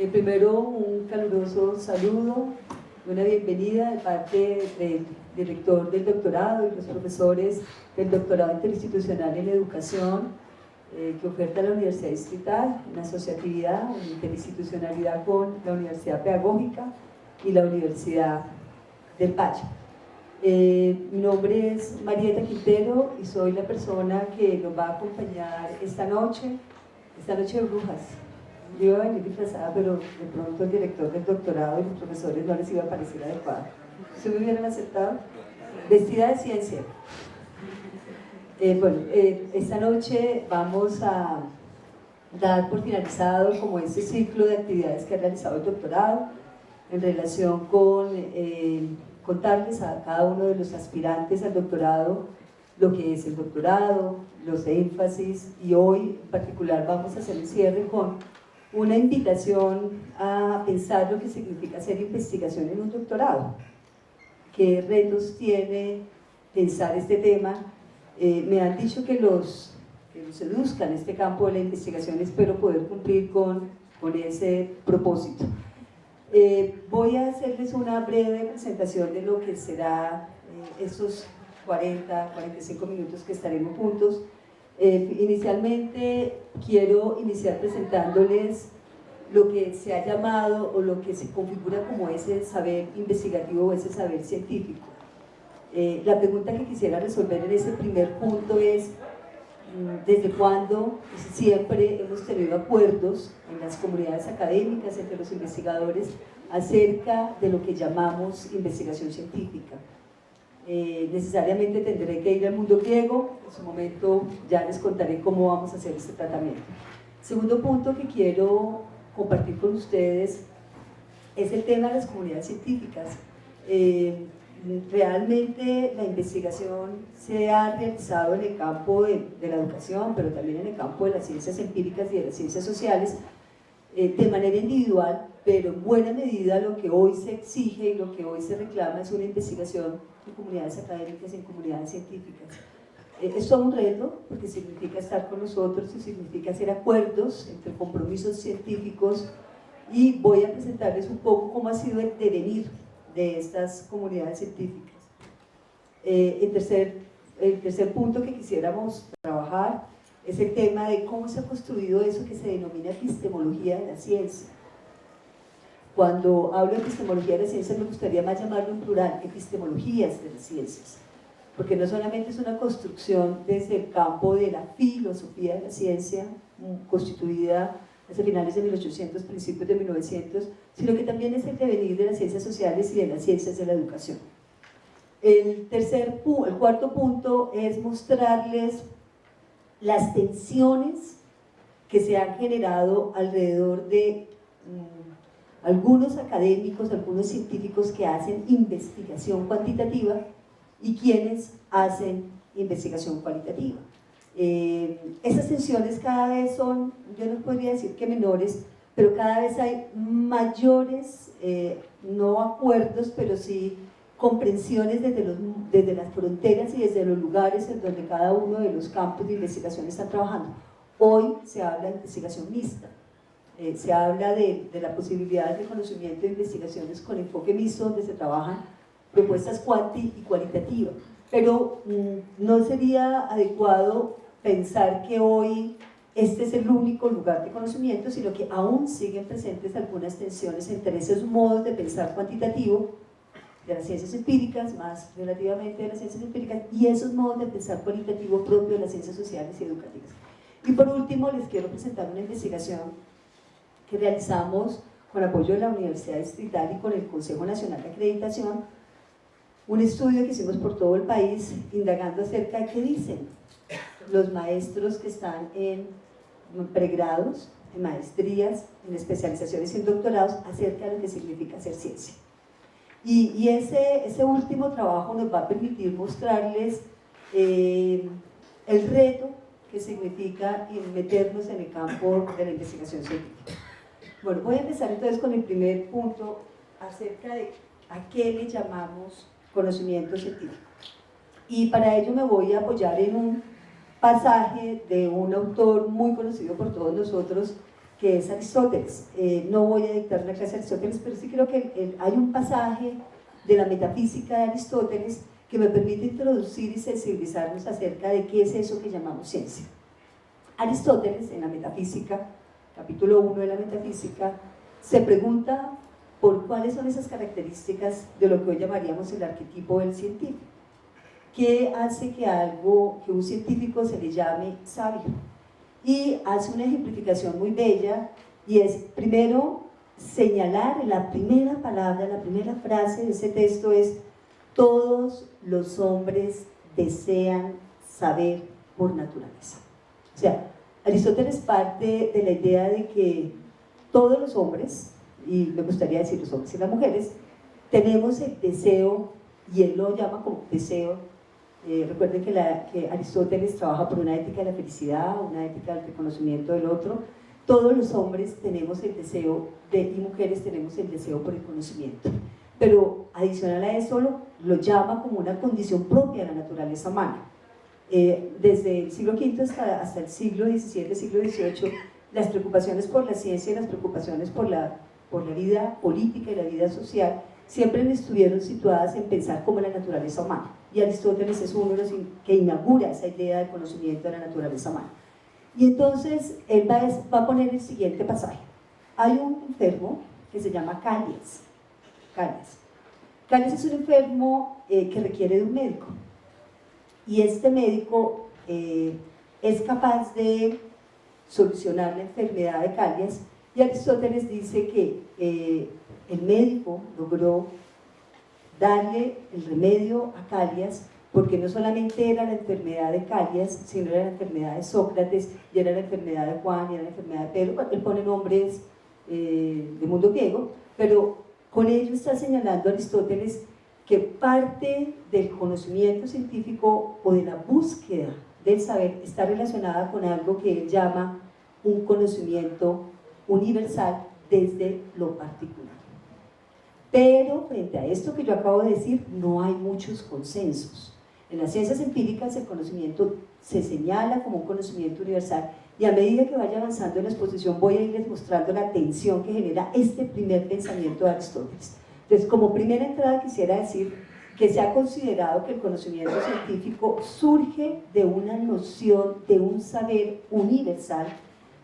Primero, un caluroso saludo, una bienvenida de parte del director del doctorado y los profesores del doctorado interinstitucional en educación que oferta la Universidad Distrital, en asociatividad, en interinstitucionalidad con la Universidad Pedagógica y la Universidad del Valle. Mi nombre es Marieta Quintero y soy la persona que nos va a acompañar esta noche de brujas. Yo iba a venir disfrazada, pero de pronto el director del doctorado y los profesores no les iba a parecer adecuado. ¿Se me hubieran aceptado? Vestida de ciencia. Esta noche vamos a dar por finalizado como ese ciclo de actividades que ha realizado el doctorado en relación con contarles a cada uno de los aspirantes al doctorado lo que es el doctorado, los énfasis, y hoy en particular vamos a hacer el cierre con una invitación a pensar lo que significa hacer investigación en un doctorado. ¿Qué retos tiene pensar este tema? Me han dicho que los seduzcan este campo de la investigación, espero poder cumplir con ese propósito. Voy a hacerles una breve presentación de lo que será estos 40-45 minutos que estaremos juntos. Inicialmente quiero iniciar presentándoles lo que se ha llamado o lo que se configura como ese saber investigativo o ese saber científico. La pregunta que quisiera resolver en ese primer punto es ¿desde cuándo siempre hemos tenido acuerdos en las comunidades académicas entre los investigadores acerca de lo que llamamos investigación científica? Necesariamente tendré que ir al mundo griego, en su momento ya les contaré cómo vamos a hacer este tratamiento. Segundo punto que quiero compartir con ustedes es el tema de las comunidades científicas. Realmente la investigación se ha realizado en el campo de la educación, pero también en el campo de las ciencias empíricas y de las ciencias sociales, de manera individual, pero en buena medida lo que hoy se exige y lo que hoy se reclama es una investigación en comunidades académicas y en comunidades científicas. Es todo un reto, porque significa estar con nosotros y significa hacer acuerdos entre compromisos científicos, y voy a presentarles un poco cómo ha sido el devenir de estas comunidades científicas. El tercer punto que quisiéramos trabajar es el tema de cómo se ha construido eso que se denomina epistemología de la ciencia. Cuando hablo de epistemología de la ciencia me gustaría más llamarlo en plural, epistemologías de las ciencias, porque no solamente es una construcción desde el campo de la filosofía de la ciencia, constituida hacia finales de 1800, principios de 1900, sino que también es el devenir de las ciencias sociales y de las ciencias de la educación. El cuarto punto es mostrarles las tensiones que se han generado alrededor de algunos académicos, algunos científicos que hacen investigación cuantitativa y quienes hacen investigación cualitativa. Esas tensiones cada vez son, yo no podría decir que menores, pero cada vez hay mayores, no acuerdos, pero sí comprensiones desde las fronteras y desde los lugares en donde cada uno de los campos de investigación están trabajando. Hoy se habla de investigación mixta, se habla de la posibilidad de conocimiento de investigaciones con enfoque mixto, donde se trabajan propuestas cuanti y cualitativas, pero no sería adecuado pensar que hoy este es el único lugar de conocimiento, sino que aún siguen presentes algunas tensiones entre esos modos de pensar cuantitativo de las ciencias empíricas, más relativamente de las ciencias empíricas, y esos modos de pensar cualitativo propio de las ciencias sociales y educativas. Y por último les quiero presentar una investigación que realizamos con apoyo de la Universidad Distrital y con el Consejo Nacional de Acreditación, un estudio que hicimos por todo el país indagando acerca de qué dicen los maestros que están en pregrados, en maestrías, en especializaciones y en doctorados acerca de lo que significa hacer ciencia. Y ese último trabajo nos va a permitir mostrarles el reto que significa meternos en el campo de la investigación científica. Bueno, voy a empezar entonces con el primer punto acerca de a qué le llamamos conocimiento científico. Y para ello me voy a apoyar en un pasaje de un autor muy conocido por todos nosotros, que es Aristóteles. No voy a dictar una clase de Aristóteles, pero sí creo que hay un pasaje de la metafísica de Aristóteles que me permite introducir y sensibilizarnos acerca de qué es eso que llamamos ciencia. Aristóteles, en la metafísica, capítulo 1 de la metafísica, se pregunta por cuáles son esas características de lo que hoy llamaríamos el arquetipo del científico. ¿Qué hace que un científico se le llame sabio? Y hace una ejemplificación muy bella, y es, primero, señalar la primera palabra, la primera frase de ese texto es: todos los hombres desean saber por naturaleza. O sea, Aristóteles parte de la idea de que todos los hombres, y me gustaría decir los hombres y las mujeres, tenemos el deseo, y él lo llama como deseo. Recuerden que Aristóteles trabaja por una ética de la felicidad, una ética del reconocimiento del otro. Todos los hombres tenemos el deseo y mujeres tenemos el deseo por el conocimiento, pero adicional a eso lo llama como una condición propia de la naturaleza humana. Desde el siglo V hasta el siglo XVII, siglo XVIII, las preocupaciones por la ciencia y las preocupaciones por la vida política y la vida social siempre estuvieron situadas en pensar como la naturaleza humana, y Aristóteles es uno de los que inaugura esa idea de conocimiento de la naturaleza humana. Y entonces él va a poner el siguiente pasaje. Hay un enfermo que se llama Callias. Callias es un enfermo que requiere de un médico, y este médico es capaz de solucionar la enfermedad de Callias, y Aristóteles dice que el médico logró darle el remedio a Callias, porque no solamente era la enfermedad de Callias, sino era la enfermedad de Sócrates, y era la enfermedad de Juan, y era la enfermedad de Pedro. Él pone nombres del mundo griego, pero con ello está señalando Aristóteles que parte del conocimiento científico o de la búsqueda del saber está relacionada con algo que él llama un conocimiento universal desde lo particular. Pero frente a esto que yo acabo de decir, no hay muchos consensos. En las ciencias empíricas el conocimiento se señala como un conocimiento universal, y a medida que vaya avanzando en la exposición voy a irles mostrando la tensión que genera este primer pensamiento de Aristóteles. Entonces, como primera entrada quisiera decir que se ha considerado que el conocimiento científico surge de una noción, de un saber universal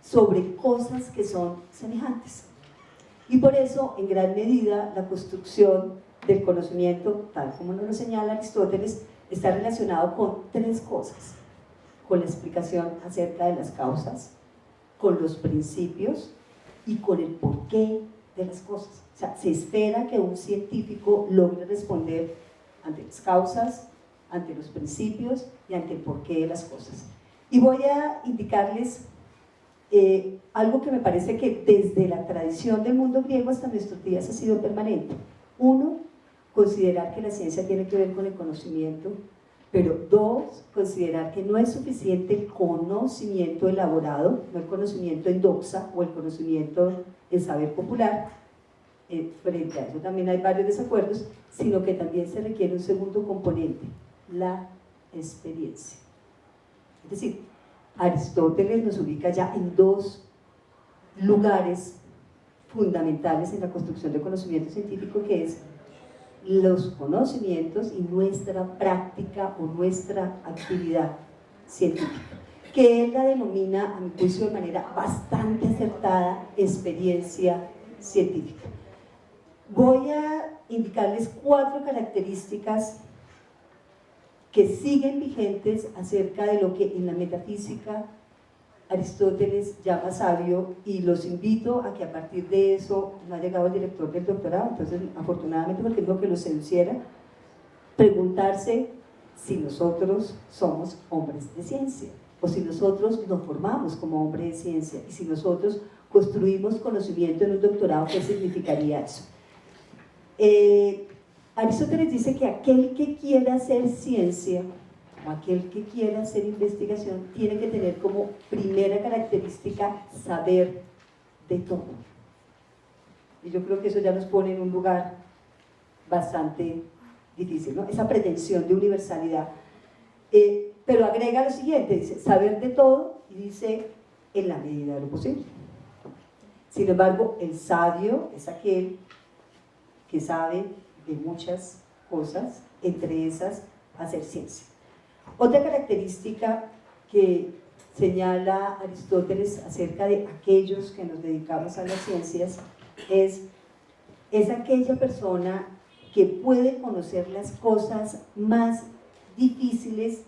sobre cosas que son semejantes. Y por eso, en gran medida, la construcción del conocimiento, tal como nos lo señala Aristóteles, está relacionado con tres cosas: con la explicación acerca de las causas, con los principios y con el porqué de las cosas. O sea, se espera que un científico logre responder ante las causas, ante los principios y ante el porqué de las cosas. Y voy a indicarles algo que me parece que desde la tradición del mundo griego hasta nuestros días ha sido permanente. Uno, considerar que la ciencia tiene que ver con el conocimiento, pero dos, considerar que no es suficiente el conocimiento elaborado, no el conocimiento en doxa o el conocimiento en saber popular. Frente a eso también hay varios desacuerdos, sino que también se requiere un segundo componente, la experiencia. Es decir, Aristóteles nos ubica ya en dos lugares fundamentales en la construcción del conocimiento científico, que es los conocimientos y nuestra práctica o nuestra actividad científica, que él la denomina, a mi juicio, de manera bastante acertada, experiencia científica. Voy a indicarles 4 características que siguen vigentes acerca de lo que en la metafísica Aristóteles llama sabio, y los invito a que a partir de eso, no ha llegado el director del doctorado, entonces afortunadamente, porque dijo que lo seduciera, preguntarse si nosotros somos hombres de ciencia, o si nosotros nos formamos como hombres de ciencia, y si nosotros construimos conocimiento en un doctorado, ¿qué significaría eso? Aristóteles dice que aquel que quiera hacer ciencia o aquel que quiera hacer investigación tiene que tener como primera característica saber de todo. Y yo creo que eso ya nos pone en un lugar bastante difícil, ¿no? Esa pretensión de universalidad. Pero agrega lo siguiente, dice saber de todo, y dice en la medida de lo posible. Sin embargo, el sabio es aquel que sabe de muchas cosas, entre esas hacer ciencia. Otra característica que señala Aristóteles acerca de aquellos que nos dedicamos a las ciencias es aquella persona que puede conocer las cosas más difíciles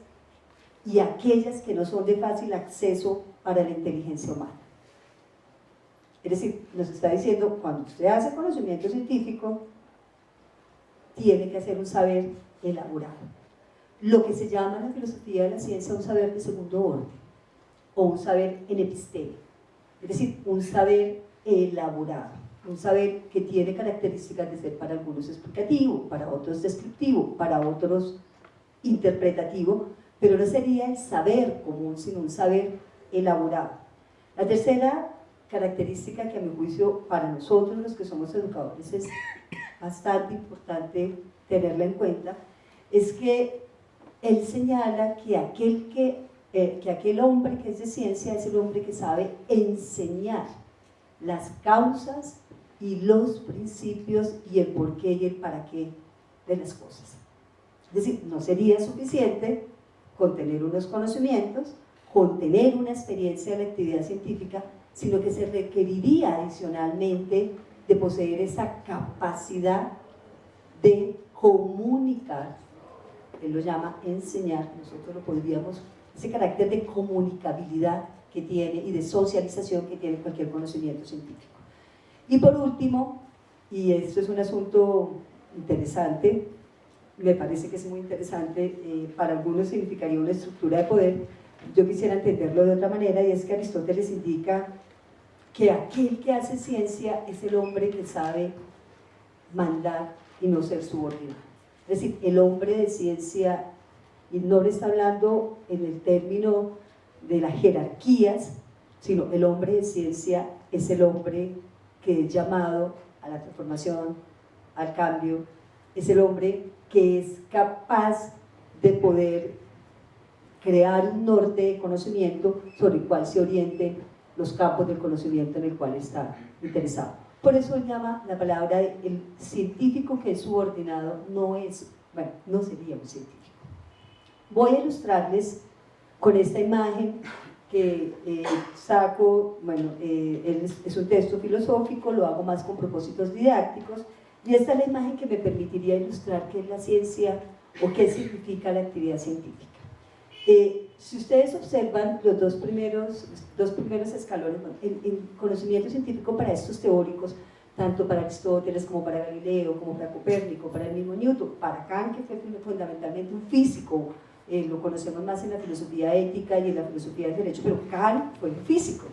y aquellas que no son de fácil acceso para la inteligencia humana. Es decir, nos está diciendo, cuando usted hace conocimiento científico, tiene que hacer un saber elaborado. Lo que se llama en la filosofía de la ciencia un saber de segundo orden, o un saber en episteme, es decir, un saber elaborado, un saber que tiene características de ser para algunos explicativo, para otros descriptivo, para otros interpretativo, pero no sería el saber común, sino un saber elaborado. La tercera característica que a mi juicio para nosotros los que somos educadores es bastante importante tenerla en cuenta, es que él señala que aquel hombre que es de ciencia es el hombre que sabe enseñar las causas y los principios y el porqué y el para qué de las cosas. Es decir, no sería suficiente con tener unos conocimientos, con tener una experiencia de la actividad científica, sino que se requeriría adicionalmente de poseer esa capacidad de comunicar. Él lo llama enseñar, nosotros lo podríamos, ese carácter de comunicabilidad que tiene y de socialización que tiene cualquier conocimiento científico. Y por último, y esto es un asunto interesante, me parece que es muy interesante, para algunos significaría una estructura de poder, yo quisiera entenderlo de otra manera, y es que Aristóteles indica que aquel que hace ciencia es el hombre que sabe mandar y no ser subordinado. Es decir, el hombre de ciencia, y no le está hablando en el término de las jerarquías, sino el hombre de ciencia es el hombre que es llamado a la transformación, al cambio, es el hombre que es capaz de poder crear un norte de conocimiento sobre el cual se orienten los campos del conocimiento en el cual está interesado. Por eso él llama la palabra de el científico que es subordinado no sería un científico. Voy a ilustrarles con esta imagen que saco, es un texto filosófico, lo hago más con propósitos didácticos, y esta es la imagen que me permitiría ilustrar qué es la ciencia o qué significa la actividad científica. Si ustedes observan los dos primeros escalones, el conocimiento científico para estos teóricos, tanto para Aristóteles como para Galileo, como para Copérnico, para el mismo Newton, para Kant, que fue fundamentalmente un físico, lo conocemos más en la filosofía ética y en la filosofía del derecho, pero Kant fue un físico,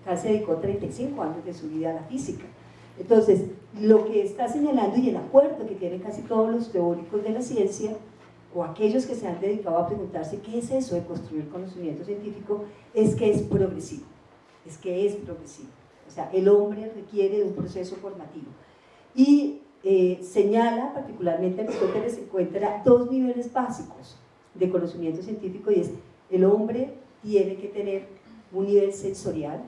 Kant se dedicó 35 años de su vida a la física. Entonces, lo que está señalando y el acuerdo que tienen casi todos los teóricos de la ciencia, o aquellos que se han dedicado a preguntarse qué es eso de construir conocimiento científico, es que es progresivo, o sea, el hombre requiere de un proceso formativo. Y señala, particularmente Aristóteles encuentra dos niveles básicos de conocimiento científico, y es el hombre tiene que tener un nivel sensorial.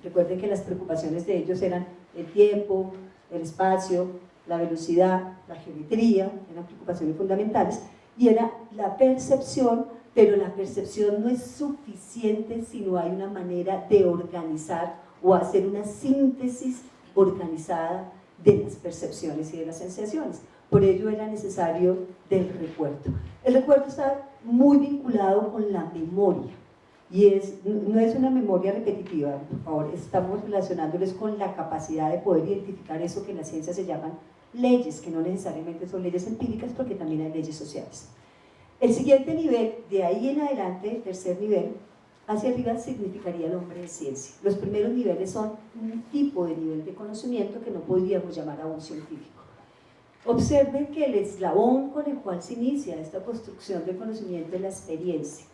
Recuerden que las preocupaciones de ellos eran el tiempo, el espacio, la velocidad, la geometría, eran preocupaciones fundamentales, y era la percepción, pero la percepción no es suficiente si no hay una manera de organizar o hacer una síntesis organizada de las percepciones y de las sensaciones. Por ello era necesario del recuerdo. El recuerdo está muy vinculado con la memoria, y no es una memoria repetitiva, por favor, estamos relacionándoles con la capacidad de poder identificar eso que en la ciencia se llaman leyes, que no necesariamente son leyes empíricas, porque también hay leyes sociales. El siguiente nivel, de ahí en adelante, el tercer nivel, hacia arriba significaría el hombre de ciencia. Los primeros niveles son un tipo de nivel de conocimiento que no podríamos llamar aún científico. Observen que el eslabón con el cual se inicia esta construcción del conocimiento es la experiencia.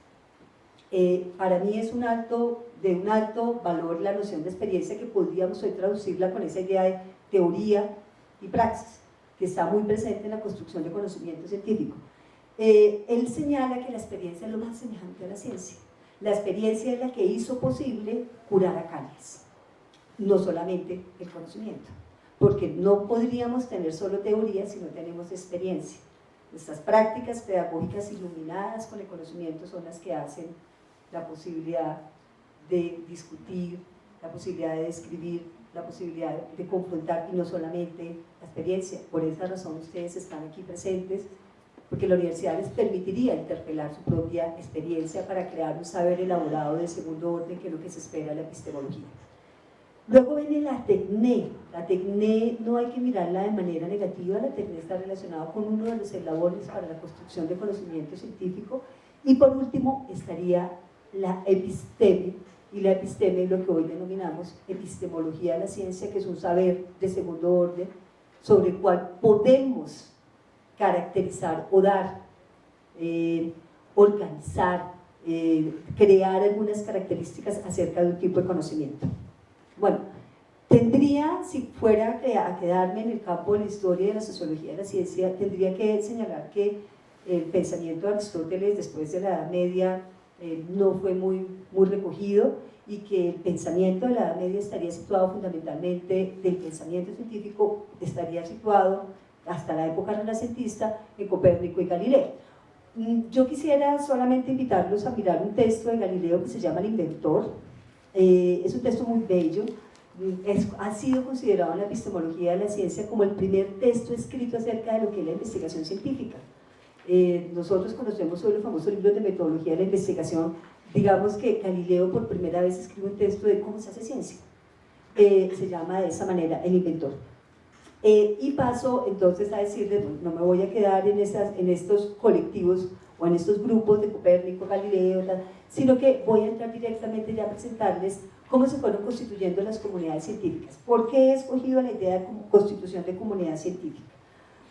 Para mí es de un alto valor la noción de experiencia, que podríamos hoy traducirla con esa idea de teoría y praxis, que está muy presente en la construcción de conocimiento científico. Él señala que la experiencia es lo más semejante a la ciencia. La experiencia es la que hizo posible curar a caries. no solamente el conocimiento, porque no podríamos tener solo teoría si no tenemos experiencia. Nuestras prácticas pedagógicas iluminadas con el conocimiento son las que hacen la posibilidad de discutir, la posibilidad de describir, la posibilidad de confrontar, y no solamente la experiencia. Por esa razón ustedes están aquí presentes, porque la universidad les permitiría interpelar su propia experiencia para crear un saber elaborado de segundo orden, que es lo que se espera de la epistemología. Luego viene la tecné. La tecné no hay que mirarla de manera negativa, la tecné está relacionada con uno de los eslabones para la construcción de conocimiento científico. Y por último estaría la episteme, y la episteme es lo que hoy denominamos epistemología de la ciencia, que es un saber de segundo orden sobre el cual podemos caracterizar o dar, organizar, crear algunas características acerca de un tipo de conocimiento. Bueno, tendría, si fuera a quedarme en el campo de la historia y de la sociología de la ciencia, tendría que señalar que el pensamiento de Aristóteles después de la Edad Media no fue muy recogido, y que el pensamiento de la Edad Media estaría situado fundamentalmente, del pensamiento científico estaría situado hasta la época renacentista en Copérnico y Galileo. Yo quisiera solamente invitarlos a mirar un texto de Galileo que se llama El Inventor. Es un texto muy bello, ha sido considerado en la epistemología de la ciencia como el primer texto escrito acerca de lo que es la investigación científica. Nosotros conocemos sobre el famoso libro de metodología de la investigación. Digamos que Galileo por primera vez escribe un texto de cómo se hace ciencia. Se llama de esa manera El Inventor. Y paso entonces a decirles, no me voy a quedar en estos colectivos o en estos grupos de Copérnico, Galileo, sino que voy a entrar directamente ya a presentarles cómo se fueron constituyendo las comunidades científicas. ¿Por qué he escogido la idea de constitución de comunidad científica?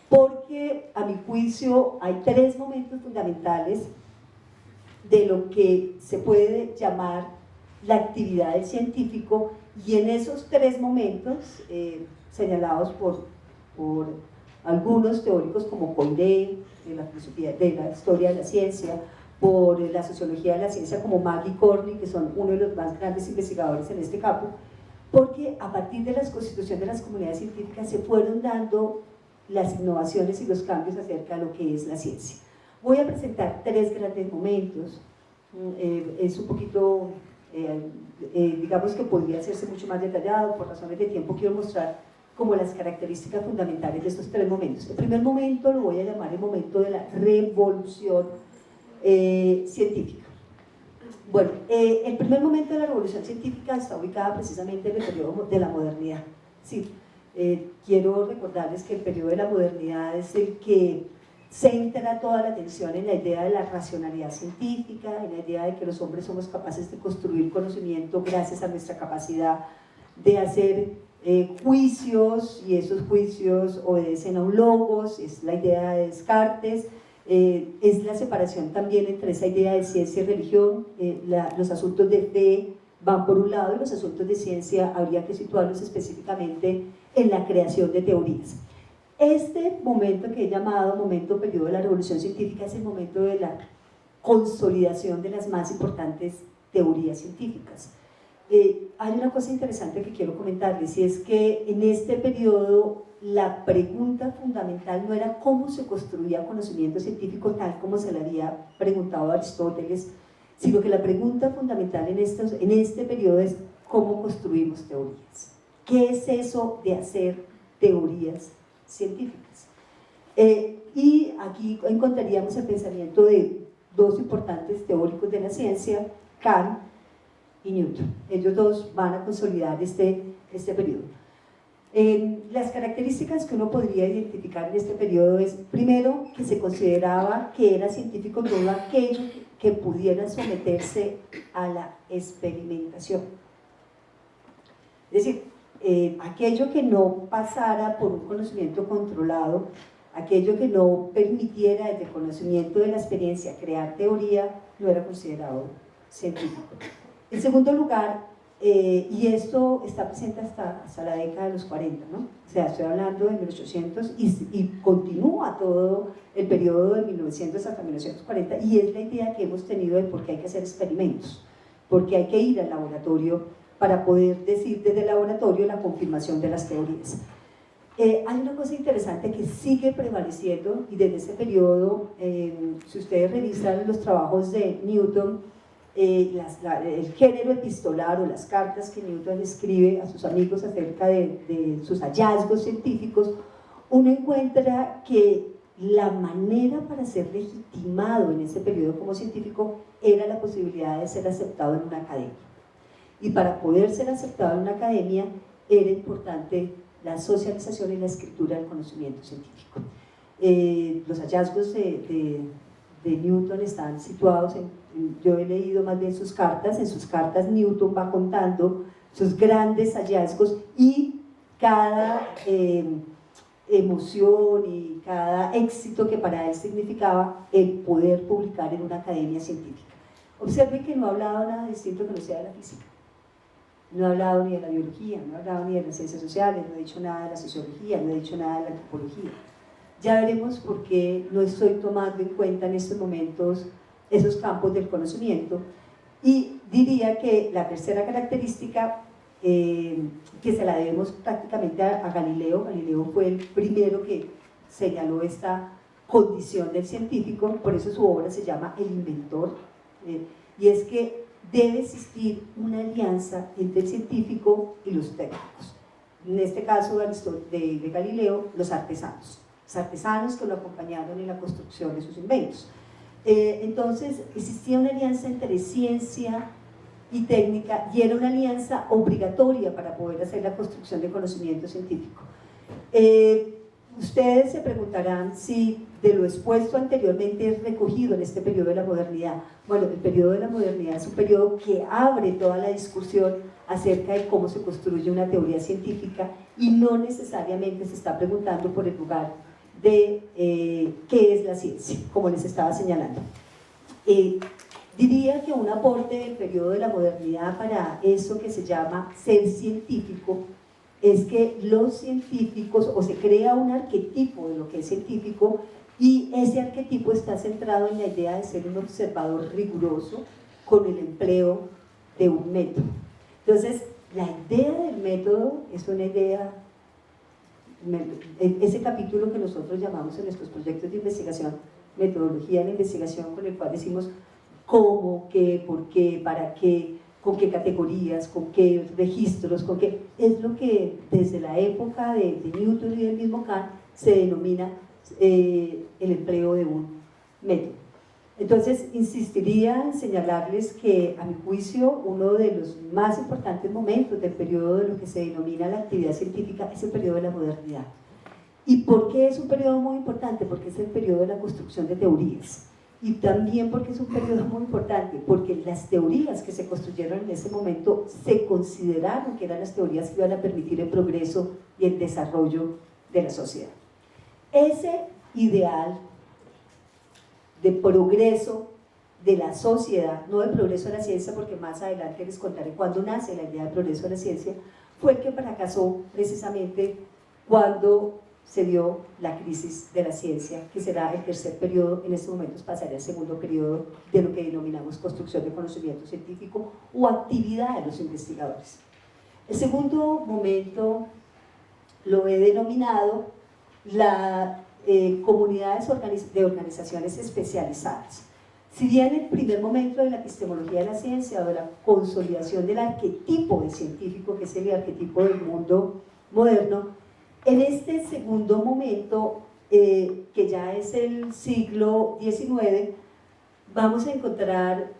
Porque a mi juicio hay tres momentos fundamentales de lo que se puede llamar la actividad del científico, y en esos tres momentos, señalados por algunos teóricos como Coiré, de la filosofía, de la historia de la ciencia, por la sociología de la ciencia como Maggie Corney, que son uno de los más grandes investigadores en este campo, porque a partir de la constitución de las comunidades científicas se fueron dando las innovaciones y los cambios acerca de lo que es la ciencia. Voy a presentar tres grandes momentos. Es un poquito, digamos que podría hacerse mucho más detallado, por razones de tiempo quiero mostrar como las características fundamentales de estos tres momentos. El primer momento lo voy a llamar el momento de la revolución científica. Bueno, el primer momento de la revolución científica está ubicada precisamente en el periodo de la modernidad. Sí, quiero recordarles que el periodo de la modernidad es el que centra toda la atención en la idea de la racionalidad científica, en la idea de que los hombres somos capaces de construir conocimiento gracias a nuestra capacidad de hacer juicios, y esos juicios obedecen a un logos, es la idea de Descartes. Es la separación también entre esa idea de ciencia y religión. Los asuntos de fe van por un lado, y los asuntos de ciencia habría que situarlos específicamente en la creación de teorías. Este momento que he llamado momento periodo de la revolución científica es el momento de la consolidación de las más importantes teorías científicas. Hay una cosa interesante que quiero comentarles, y es que en este periodo la pregunta fundamental no era cómo se construía conocimiento científico tal como se le había preguntado a Aristóteles, sino que la pregunta fundamental en este periodo es cómo construimos teorías. ¿Qué es eso de hacer teorías científicas? Y aquí encontraríamos el pensamiento de dos importantes teóricos de la ciencia, Kant y Newton. Ellos dos van a consolidar este periodo. Las características que uno podría identificar en este periodo es, primero, que se consideraba que era científico todo aquello que pudiera someterse a la experimentación. Es decir, aquello que no pasara por un conocimiento controlado, aquello que no permitiera desde el conocimiento de la experiencia crear teoría, no era considerado científico. En segundo lugar, y esto está presente hasta la década de los 40, ¿no? O sea, estoy hablando de 1800 y continúa todo el periodo de 1900 hasta 1940, y es la idea que hemos tenido de por qué hay que hacer experimentos, porque hay que ir al laboratorio para poder decir desde el laboratorio la confirmación de las teorías. Hay una cosa interesante que sigue prevaleciendo, y desde ese periodo, si ustedes revisan los trabajos de Newton, el género epistolar o las cartas que Newton escribe a sus amigos acerca de sus hallazgos científicos, uno encuentra que la manera para ser legitimado en ese periodo como científico era la posibilidad de ser aceptado en una academia. Y para poder ser aceptado en una academia era importante la socialización y la escritura del conocimiento científico. Los hallazgos de Newton están situados yo he leído más bien sus cartas. En sus cartas Newton va contando sus grandes hallazgos y cada emoción y cada éxito que para él significaba el poder publicar en una academia científica. Observen que no ha hablado nada distinto que no sea de la física. No ha hablado ni de la biología, no ha hablado ni de las ciencias sociales, no ha dicho nada de la sociología, no ha dicho nada de la antropología. Ya veremos por qué no estoy tomando en cuenta en estos momentos esos campos del conocimiento. Y diría que la tercera característica, que se la debemos prácticamente a Galileo. Galileo fue el primero que señaló esta condición del científico, por eso su obra se llama El Inventor, y es que debe existir una alianza entre el científico y los técnicos. En este caso de Galileo, los artesanos que lo acompañaron en la construcción de sus inventos. Entonces existía una alianza entre ciencia y técnica, y era una alianza obligatoria para poder hacer la construcción de conocimiento científico. Ustedes se preguntarán si de lo expuesto anteriormente es recogido en este periodo de la modernidad. Bueno, el periodo de la modernidad es un periodo que abre toda la discusión acerca de cómo se construye una teoría científica, y no necesariamente se está preguntando por el lugar de qué es la ciencia, como les estaba señalando. Diría que un aporte del periodo de la modernidad para eso que se llama ser científico es que los científicos, o se crea un arquetipo de lo que es científico, y ese arquetipo está centrado en la idea de ser un observador riguroso con el empleo de un método. Entonces, la idea del método es una idea, ese capítulo que nosotros llamamos en nuestros proyectos de investigación, metodología de la investigación, con el cual decimos cómo, qué, por qué, para qué, con qué categorías, con qué registros, con qué, es lo que desde la época de Newton y del mismo Kant se denomina el empleo de un método. Entonces, insistiría en señalarles que, a mi juicio, uno de los más importantes momentos del periodo de lo que se denomina la actividad científica es el periodo de la modernidad. ¿Y por qué es un periodo muy importante? Porque es el periodo de la construcción de teorías. Y también porque es un periodo muy importante, porque las teorías que se construyeron en ese momento se consideraron que eran las teorías que iban a permitir el progreso y el desarrollo de la sociedad. Ese ideal de progreso de la sociedad, no de progreso de la ciencia, porque más adelante les contaré cuándo nace la idea de progreso de la ciencia, fue el que fracasó precisamente cuando se dio la crisis de la ciencia, que será el tercer periodo. En estos momentos pasará el segundo periodo de lo que denominamos construcción de conocimiento científico o actividad de los investigadores. El segundo momento lo he denominado la comunidades de organizaciones especializadas. Si bien el primer momento de la epistemología de la ciencia o de la consolidación del arquetipo del científico, que es el arquetipo del mundo moderno, en este segundo momento, que ya es el siglo XIX, vamos a encontrar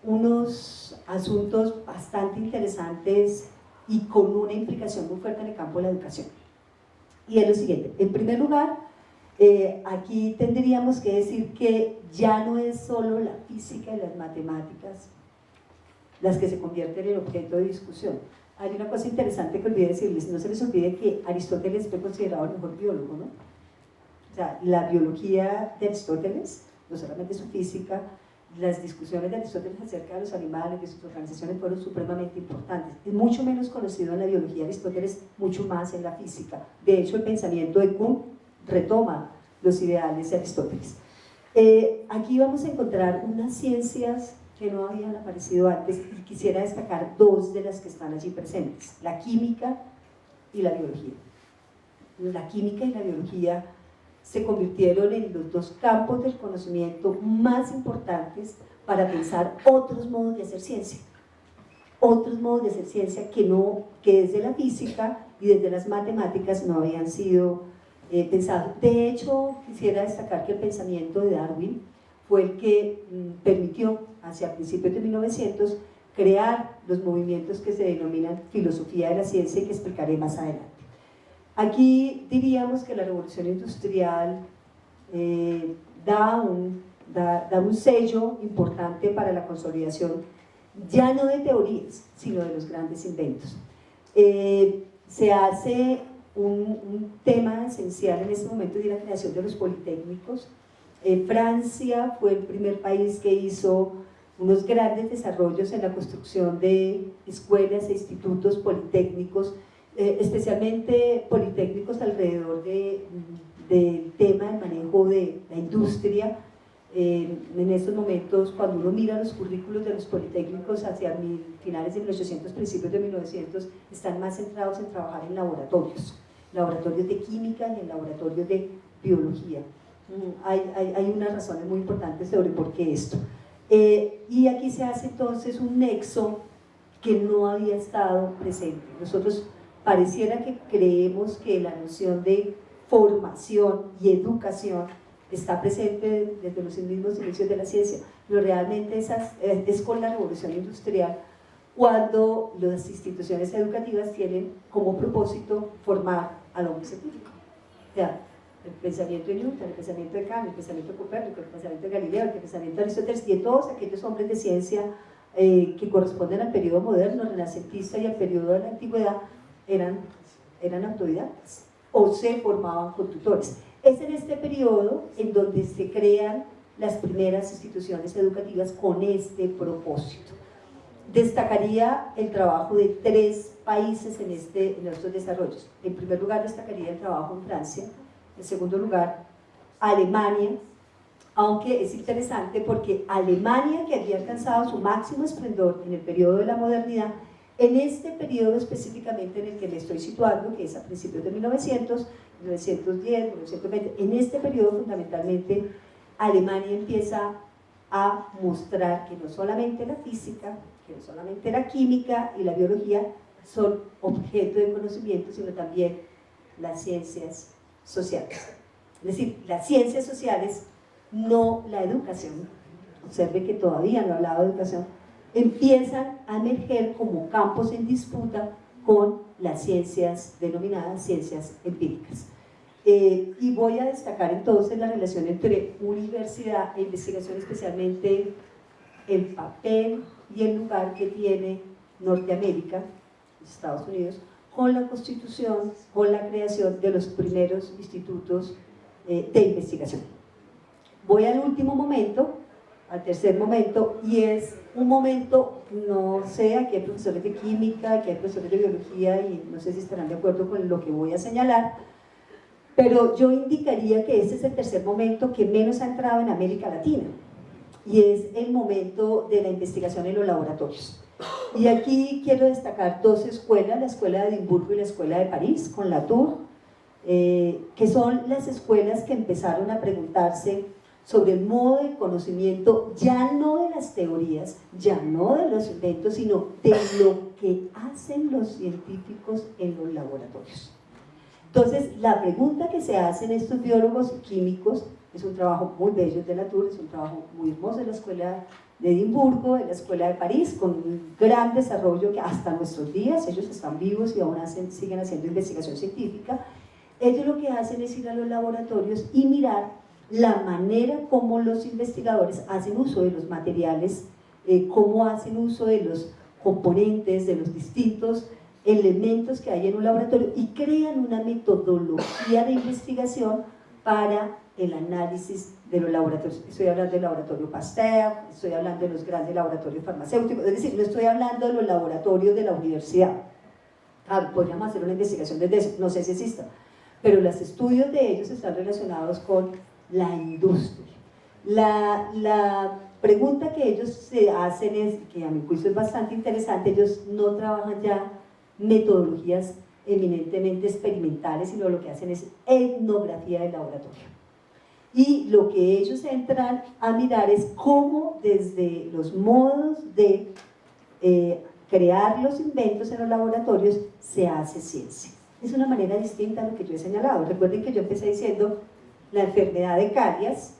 unos asuntos bastante interesantes y con una implicación muy fuerte en el campo de la educación. Y es lo siguiente: en primer lugar, aquí tendríamos que decir que ya no es solo la física y las matemáticas las que se convierten en objeto de discusión. Hay una cosa interesante que olvidé decirles: no se les olvide que Aristóteles fue considerado el mejor biólogo, ¿no? O sea, la biología de Aristóteles, no solamente su física, las discusiones de Aristóteles acerca de los animales, de sus organizaciones, fueron supremamente importantes. Es mucho menos conocido en la biología de Aristóteles, mucho más en la física. De hecho, el pensamiento de Kuhn retoma los ideales de Aristóteles. Aquí vamos a encontrar unas ciencias que no habían aparecido antes, y quisiera destacar dos de las que están allí presentes: la química y la biología. La química y la biología se convirtieron en los dos campos del conocimiento más importantes para pensar otros modos de hacer ciencia. Otros modos de hacer ciencia que desde la física y desde las matemáticas no habían sido pensados. De hecho, quisiera destacar que el pensamiento de Darwin fue el que permitió, hacia principios de 1900, crear los movimientos que se denominan filosofía de la ciencia y que explicaré más adelante. Aquí diríamos que la revolución industrial da un sello importante para la consolidación, ya no de teorías, sino de los grandes inventos. Se hace un tema esencial en este momento de la creación de los politécnicos. Francia fue el primer país que hizo unos grandes desarrollos en la construcción de escuelas e institutos politécnicos, especialmente politécnicos alrededor del tema del manejo de la industria. En estos momentos, cuando uno mira los currículos de los politécnicos hacia finales de 1800, principios de 1900, están más centrados en trabajar en laboratorios de química y en laboratorios de biología. Hay unas razones muy importantes sobre por qué esto. Y aquí se hace entonces un nexo que no había estado presente. Nosotros pareciera que creemos que la noción de formación y educación está presente desde los mismos inicios de la ciencia, pero realmente es con la revolución industrial cuando las instituciones educativas tienen como propósito formar al hombre científico. O sea, el pensamiento de Newton, el pensamiento de Kant, el pensamiento de Copérnico, el pensamiento de Galileo, el pensamiento de Aristóteles y de todos aquellos hombres de ciencia que corresponden al periodo moderno, renacentista y al periodo de la antigüedad, eran autodidactas o se formaban con tutores. Es en este periodo en donde se crean las primeras instituciones educativas con este propósito. Destacaría el trabajo de 3 países en estos desarrollos. En primer lugar, destacaría el trabajo en Francia. En segundo lugar, Alemania, aunque es interesante porque Alemania, que había alcanzado su máximo esplendor en el periodo de la modernidad, en este periodo específicamente en el que me estoy situando, que es a principios de 1900, 1910, 1920, en este periodo fundamentalmente Alemania empieza a mostrar que no solamente la física, que no solamente la química y la biología son objeto de conocimiento, sino también las ciencias sociales. Es decir, las ciencias sociales, no la educación, observe que todavía no he hablado de educación, empiezan a emerger como campos en disputa con las ciencias denominadas ciencias empíricas. Y voy a destacar entonces la relación entre universidad e investigación, especialmente el papel y el lugar que tiene Norteamérica, Estados Unidos, con la constitución, con la creación de los primeros institutos de investigación. Voy al último momento, al tercer momento, y es un momento, no sé, aquí hay profesores de química, aquí hay profesores de biología, y no sé si estarán de acuerdo con lo que voy a señalar, pero yo indicaría que este es el tercer momento que menos ha entrado en América Latina, y es el momento de la investigación en los laboratorios. Y aquí quiero destacar 2 escuelas, la escuela de Edimburgo y la escuela de París, con Latour, que son las escuelas que empezaron a preguntarse sobre el modo de conocimiento, ya no de las teorías, ya no de los inventos, sino de lo que hacen los científicos en los laboratorios. Entonces, la pregunta que se hacen estos biólogos y químicos, es un trabajo muy bello de Latour, es un trabajo muy hermoso de la escuela de Edimburgo, de la escuela de París, con un gran desarrollo que hasta nuestros días, ellos están vivos y aún siguen haciendo investigación científica. Ellos lo que hacen es ir a los laboratorios y mirar la manera como los investigadores hacen uso de los materiales, cómo hacen uso de los componentes, de los distintos elementos que hay en un laboratorio, y crean una metodología de investigación para el análisis de los laboratorios. Estoy hablando del laboratorio Pasteur, estoy hablando de los grandes laboratorios farmacéuticos, es decir, no estoy hablando de los laboratorios de la universidad. Podríamos hacer una investigación desde eso, no sé si exista, pero los estudios de ellos están relacionados con la industria. La pregunta que ellos se hacen es, que a mi juicio es bastante interesante, ellos no trabajan ya metodologías eminentemente experimentales, sino lo que hacen es etnografía del laboratorio. Y lo que ellos entran a mirar es cómo desde los modos de crear los inventos en los laboratorios se hace ciencia. Es una manera distinta a lo que yo he señalado. Recuerden que yo empecé diciendo la enfermedad de Calias,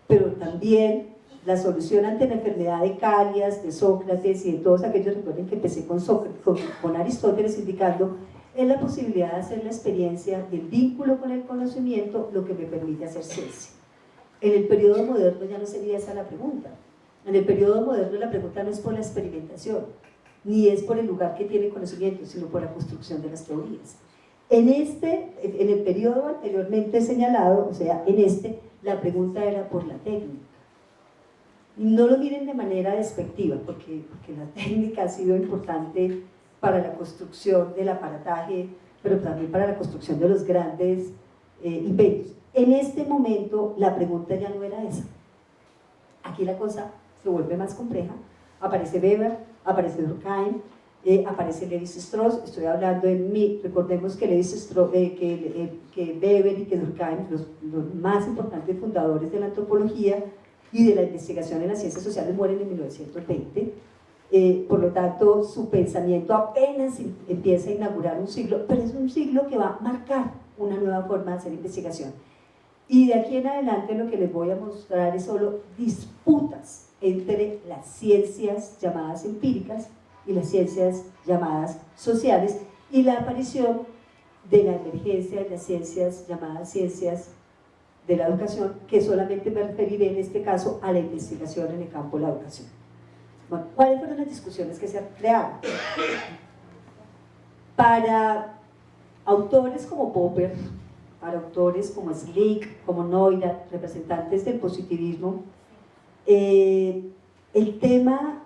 pero también la solución ante la enfermedad de Calias, de Sócrates y de todos aquellos. Recuerden que empecé con Aristóteles indicando es la posibilidad de hacer la experiencia del vínculo con el conocimiento lo que me permite hacer ciencia. En el periodo moderno ya no sería esa la pregunta. En el periodo moderno la pregunta no es por la experimentación, ni es por el lugar que tiene conocimiento, sino por la construcción de las teorías. En el periodo anteriormente señalado, o sea, la pregunta era por la técnica. No lo miren de manera despectiva, porque la técnica ha sido importante para la construcción del aparataje, pero también para la construcción de los grandes inventos. En este momento la pregunta ya no era esa. Aquí la cosa se vuelve más compleja. Aparece Weber, aparece Durkheim, aparece Lévi-Strauss. Estoy hablando en mí. Recordemos que que Weber y que Durkheim, los más importantes fundadores de la antropología y de la investigación en las ciencias sociales, mueren en 1920. Por lo tanto, su pensamiento apenas empieza a inaugurar un siglo, pero es un siglo que va a marcar una nueva forma de hacer investigación. Y de aquí en adelante lo que les voy a mostrar es solo disputas entre las ciencias llamadas empíricas y las ciencias llamadas sociales, y la aparición de la emergencia de las ciencias llamadas ciencias de la educación, que solamente me referiré en este caso a la investigación en el campo de la educación. Bueno, ¿cuáles fueron las discusiones que se crearon? Para autores como Popper, para autores como Slick, como Neurath, representantes del positivismo, el tema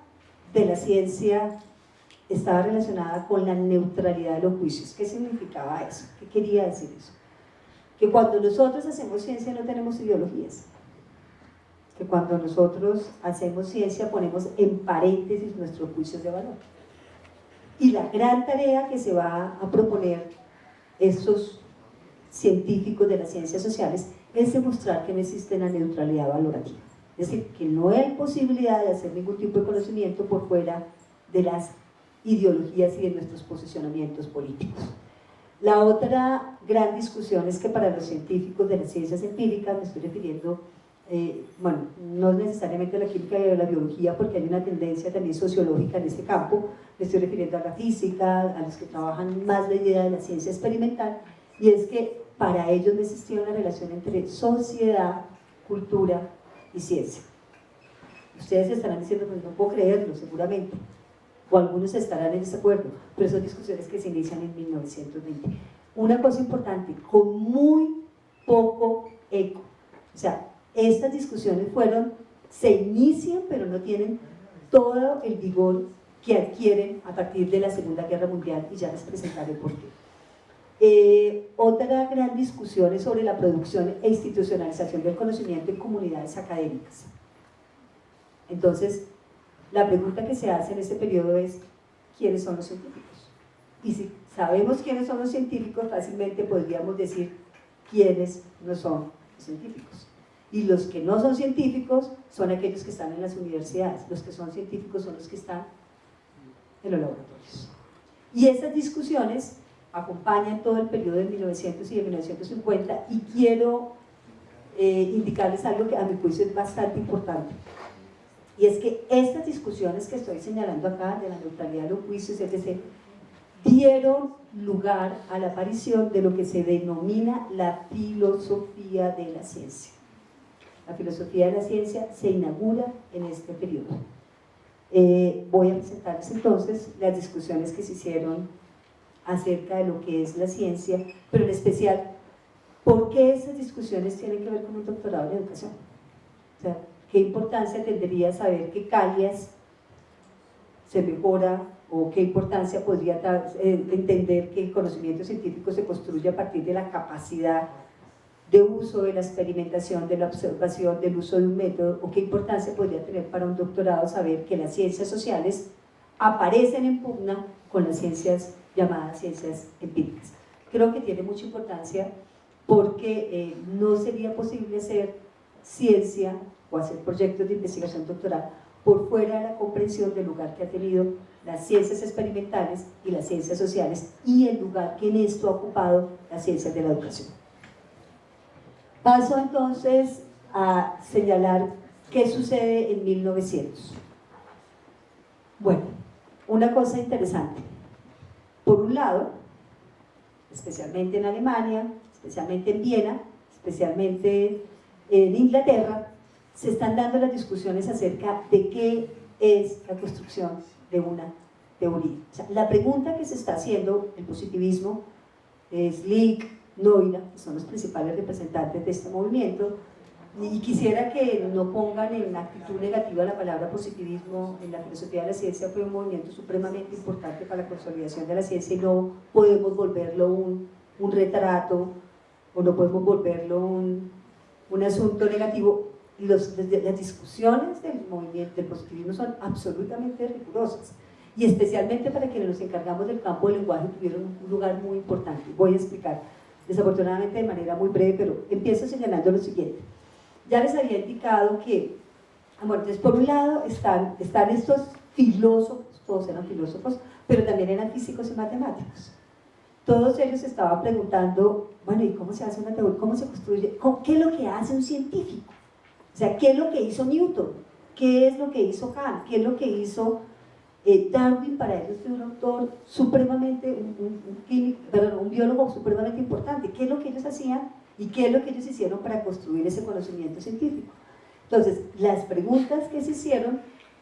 de la ciencia estaba relacionada con la neutralidad de los juicios. ¿Qué significaba eso? ¿Qué quería decir eso? Que cuando nosotros hacemos ciencia no tenemos ideologías, que cuando nosotros hacemos ciencia ponemos en paréntesis nuestros juicios de valor. Y la gran tarea que se va a proponer estos científicos de las ciencias sociales es demostrar que no existe la neutralidad valorativa. Es decir, que no hay posibilidad de hacer ningún tipo de conocimiento por fuera de las ideologías y de nuestros posicionamientos políticos. La otra gran discusión es que para los científicos de las ciencias empíricas, me estoy refiriendo, bueno, no necesariamente a la química y a la biología, porque hay una tendencia también sociológica en este campo, me estoy refiriendo a la física, a los que trabajan más la idea de la ciencia experimental, y es que para ellos no existía una relación entre sociedad, cultura y ciencia. Ustedes estarán diciendo, pues no puedo creerlo, seguramente, o algunos estarán en desacuerdo, pero son discusiones que se inician en 1920. Una cosa importante, con muy poco eco, o sea, estas discusiones se inician, pero no tienen todo el vigor que adquieren a partir de la Segunda Guerra Mundial, y ya les presentaré por qué. Otra gran discusión es sobre la producción e institucionalización del conocimiento en comunidades académicas. Entonces, la pregunta que se hace en este periodo es, ¿quiénes son los científicos? Y si sabemos quiénes son los científicos, fácilmente podríamos decir quiénes no son los científicos. Y los que no son científicos son aquellos que están en las universidades, los que son científicos son los que están en los laboratorios. Y esas discusiones acompañan todo el periodo de 1900 y de 1950, y quiero indicarles algo que a mi juicio es bastante importante. Y es que estas discusiones que estoy señalando acá, de la neutralidad de los juicios, etc., dieron lugar a la aparición de lo que se denomina la filosofía de la ciencia. La filosofía de la ciencia se inaugura en este periodo. Voy a presentarles entonces las discusiones que se hicieron acerca de lo que es la ciencia, pero en especial, ¿por qué esas discusiones tienen que ver con un doctorado en educación? O sea, ¿qué importancia tendría saber que Calias se mejora, o qué importancia podría entender que el conocimiento científico se construye a partir de la capacidad de uso, de la experimentación, de la observación, del uso de un método, o qué importancia podría tener para un doctorado saber que las ciencias sociales aparecen en pugna con las ciencias llamadas ciencias empíricas. Creo que tiene mucha importancia porque no sería posible hacer ciencia o hacer proyectos de investigación doctoral por fuera de la comprensión del lugar que ha tenido las ciencias experimentales y las ciencias sociales y el lugar que en esto ha ocupado las ciencias de la educación. Paso entonces a señalar qué sucede en 1900. Bueno, una cosa interesante. Por un lado, especialmente en Alemania, especialmente en Viena, especialmente en Inglaterra, se están dando las discusiones acerca de qué es la construcción de una teoría. O sea, la pregunta que se está haciendo el positivismo, Slick, Noira, que son los principales representantes de este movimiento, y quisiera que no pongan en actitud negativa la palabra positivismo. En la filosofía de la ciencia fue un movimiento supremamente importante para la consolidación de la ciencia y no podemos volverlo un retrato o no podemos volverlo un asunto negativo. Las discusiones del movimiento del positivismo son absolutamente rigurosas y especialmente para quienes nos encargamos del campo del lenguaje tuvieron un lugar muy importante. Voy a explicar desafortunadamente de manera muy breve, pero empiezo señalando lo siguiente. Ya les había indicado que, bueno, entonces por un lado están estos filósofos, todos eran filósofos, pero también eran físicos y matemáticos. Todos ellos estaban preguntando, bueno, ¿y cómo se hace una teoría? ¿Cómo se construye? ¿Qué es lo que hace un científico? O sea, ¿qué es lo que hizo Newton? ¿Qué es lo que hizo Kant? ¿Qué es lo que hizo Darwin? Para ellos fue un autor supremamente, un biólogo supremamente importante. ¿Qué es lo que ellos hacían? ¿Y qué es lo que ellos hicieron para construir ese conocimiento científico? Entonces, las preguntas que se hicieron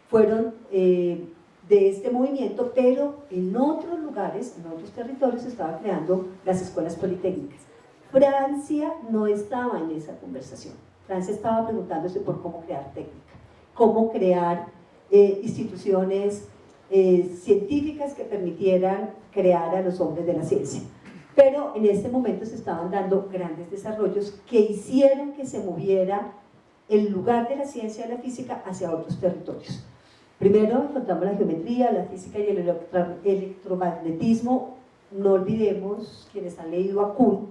fueron de este movimiento, pero en otros lugares, en otros territorios, se estaban creando las escuelas politécnicas. Francia no estaba en esa conversación. Francia estaba preguntándose por cómo crear técnica, cómo crear instituciones científicas que permitieran crear a los hombres de la ciencia. Pero en este momento se estaban dando grandes desarrollos que hicieron que se moviera el lugar de la ciencia y la física hacia otros territorios. Primero encontramos la geometría, la física y el electromagnetismo. No olvidemos, quienes han leído a Kuhn,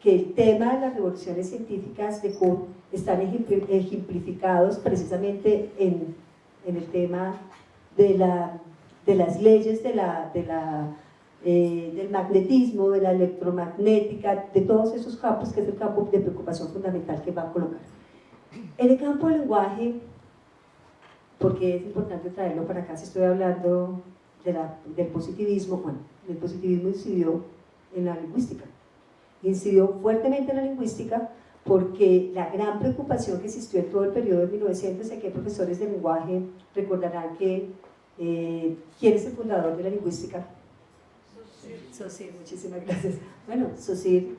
que el tema de las revoluciones científicas de Kuhn están ejemplificados precisamente en el tema de las leyes del magnetismo, de la electromagnética, de todos esos campos, que es el campo de preocupación fundamental que va a colocar. En el campo del lenguaje, porque es importante traerlo para acá, si estoy hablando del positivismo, bueno, el positivismo incidió en la lingüística, incidió fuertemente en la lingüística porque la gran preocupación que existió en todo el periodo de 1900, aquí profesores de lenguaje recordarán que ¿quién es el fundador de la lingüística? Saussure, muchísimas gracias. Bueno, Saussure,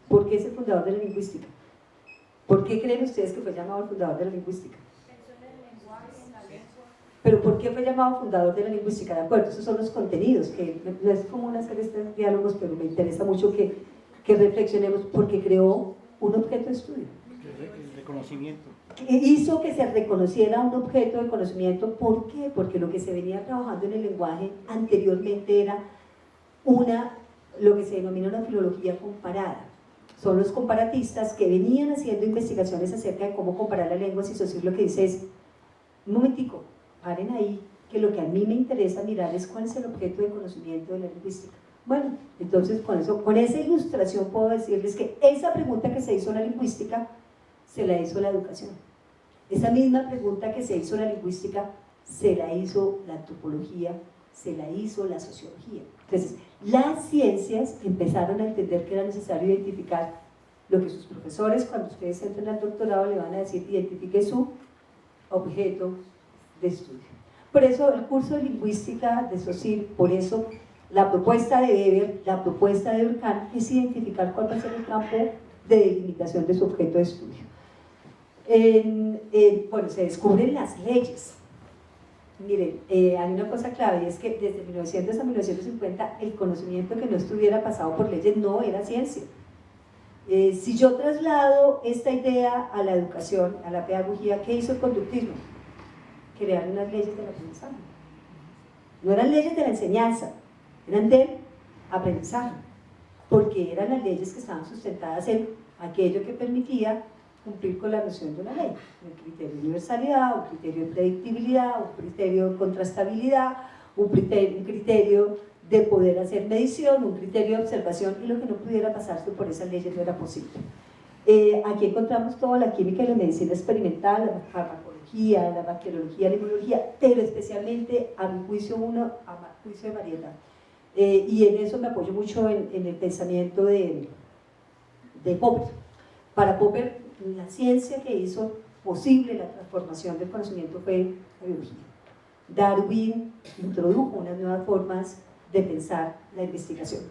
¿por qué es el fundador de la lingüística? ¿Por qué creen ustedes que fue llamado el fundador de la lingüística? Pero ¿por qué fue llamado fundador de la lingüística? De acuerdo, esos son los contenidos, que no es común hacer estos diálogos, pero me interesa mucho que reflexionemos, porque creó un objeto de estudio. El reconocimiento. Hizo que se reconociera un objeto de conocimiento. ¿Por qué? Porque lo que se venía trabajando en el lenguaje anteriormente era lo que se denomina una filología comparada. Son los comparatistas que venían haciendo investigaciones acerca de cómo comparar las lenguas, y Saussure lo que dice es, un momentico, paren ahí, que lo que a mí me interesa mirar es cuál es el objeto de conocimiento de la lingüística. Bueno, entonces con esa ilustración puedo decirles que esa pregunta que se hizo en la lingüística se la hizo la educación. Esa misma pregunta que se hizo la lingüística se la hizo la antropología, se la hizo la sociología. Entonces, las ciencias empezaron a entender que era necesario identificar lo que sus profesores, cuando ustedes entren al doctorado, le van a decir: identifique su objeto de estudio. Por eso el curso de lingüística de Saussure, por eso la propuesta de Weber, la propuesta de Durkheim es identificar cuál va a ser el campo de delimitación de su objeto de estudio. Bueno, se descubren las leyes. Miren, hay una cosa clave, y es que desde 1900 a 1950 el conocimiento que no estuviera pasado por leyes no era ciencia. Si yo traslado esta idea a la educación, a la pedagogía, ¿qué hizo el conductismo? Crear unas leyes del aprendizaje. No eran leyes de la enseñanza, eran del aprendizaje, porque eran las leyes que estaban sustentadas en aquello que permitía cumplir con la noción de una ley, un criterio de universalidad, un criterio de predictibilidad, un criterio de contrastabilidad, un criterio de poder hacer medición, un criterio de observación, y lo que no pudiera pasarse por esas leyes no era posible. Aquí encontramos toda la química y la medicina experimental, la farmacología, la bacteriología, la inmunología, pero especialmente a mi juicio juicio de Marieta. Y en eso me apoyo mucho en el pensamiento de Popper. Para Popper, la ciencia que hizo posible la transformación del conocimiento fue la biología. Darwin introdujo unas nuevas formas de pensar la investigación.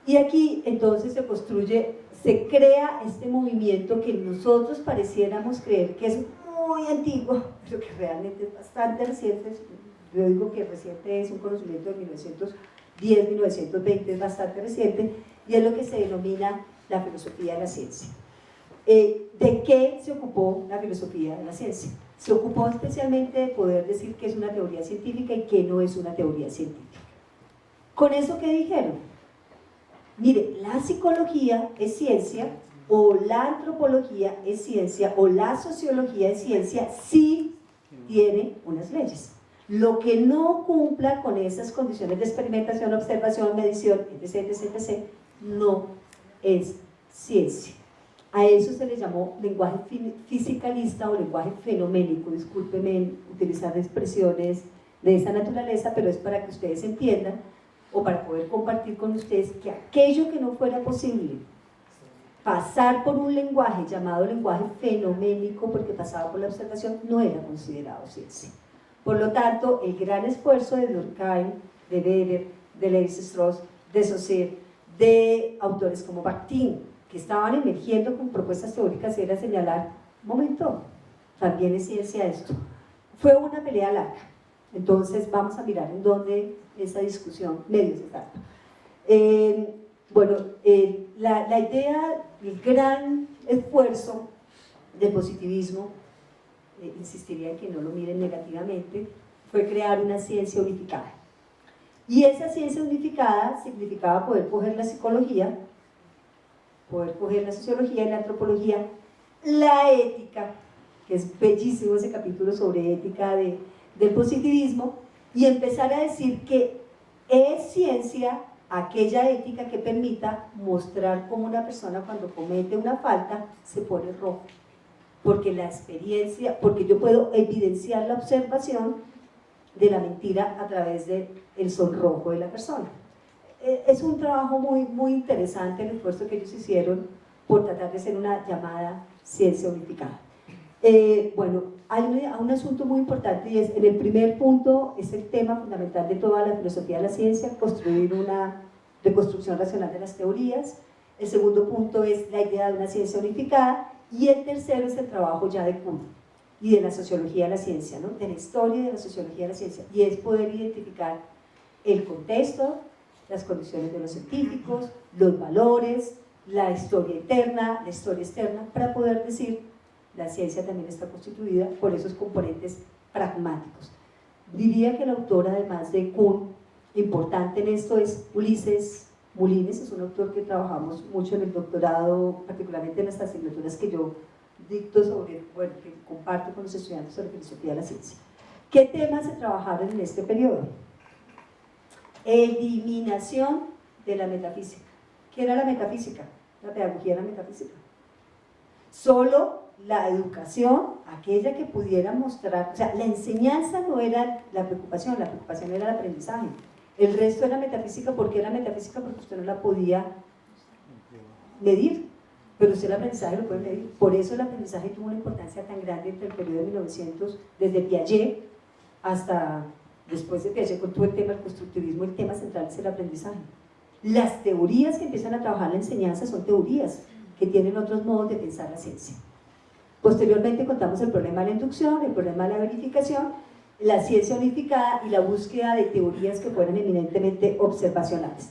Y aquí entonces se crea este movimiento que nosotros pareciéramos creer que es muy antiguo, pero que realmente es bastante reciente. Yo digo que reciente es un conocimiento de 1910, 1920, es bastante reciente, y es lo que se denomina la filosofía de la ciencia. ¿De qué se ocupó la filosofía de la ciencia? Se ocupó especialmente de poder decir que es una teoría científica y que no es una teoría científica. ¿Con eso qué dijeron? Mire, la psicología es ciencia, o la antropología es ciencia, o la sociología es ciencia, si tiene unas leyes. Lo que no cumpla con esas condiciones de experimentación, observación, medición, etc., etc., no es ciencia. A eso se le llamó lenguaje fisicalista o lenguaje fenoménico. Discúlpenme utilizar expresiones de esa naturaleza, pero es para que ustedes entiendan, o para poder compartir con ustedes, que aquello que no fuera posible pasar por un lenguaje llamado lenguaje fenoménico, porque pasaba por la observación, no era considerado ciencia. Por lo tanto, el gran esfuerzo de Durkheim, de Weber, de Lévi-Strauss, de Saussure, de autores como Bakhtin, que estaban emergiendo con propuestas teóricas, era señalar: un momento, también es ciencia esto. Fue una pelea larga. Entonces vamos a mirar en dónde esa discusión medio se trata. La idea, el gran esfuerzo del positivismo, insistiría en que no lo miren negativamente, fue crear una ciencia unificada. Y esa ciencia unificada significaba poder coger la psicología, poder coger la sociología y la antropología, la ética, que es bellísimo ese capítulo sobre ética del positivismo, y empezar a decir que es ciencia aquella ética que permita mostrar cómo una persona, cuando comete una falta, se pone rojo, porque la experiencia, porque yo puedo evidenciar la observación de la mentira a través del sonrojo de la persona. Es un trabajo muy interesante el esfuerzo que ellos hicieron por tratar de ser una llamada ciencia unificada. Hay un asunto muy importante, y es, en el primer punto, es el tema fundamental de toda la filosofía de la ciencia, construir una reconstrucción racional de las teorías. El segundo punto es la idea de una ciencia unificada, y el tercero es el trabajo ya de Kuhn y de la sociología de la ciencia, ¿no? De la historia de la sociología de la ciencia, y es poder identificar el contexto, las condiciones de los científicos, los valores, la historia interna, la historia externa, para poder decir: la ciencia también está constituida por esos componentes pragmáticos. Diría que el autor, además de Kuhn, importante en esto es Ulises Mulines, es un autor que trabajamos mucho en el doctorado, particularmente en las asignaturas que yo dicto que comparto con los estudiantes sobre filosofía de la ciencia. ¿Qué temas se trabajaron en este periodo? Eliminación de la metafísica. ¿Qué era la metafísica? La pedagogía era metafísica. Solo la educación, aquella que pudiera mostrar, o sea, la enseñanza no era la preocupación era el aprendizaje. El resto era metafísica. ¿Por qué era metafísica? Porque usted no la podía medir, pero usted el aprendizaje lo puede medir. Por eso el aprendizaje tuvo una importancia tan grande entre el periodo de 1900, desde Piaget hasta después de Piaget, con todo el tema del constructivismo. El tema central es el aprendizaje. Las teorías que empiezan a trabajar la enseñanza son teorías que tienen otros modos de pensar la ciencia. Posteriormente contamos el problema de la inducción, el problema de la verificación, la ciencia unificada y la búsqueda de teorías que fueran eminentemente observacionales.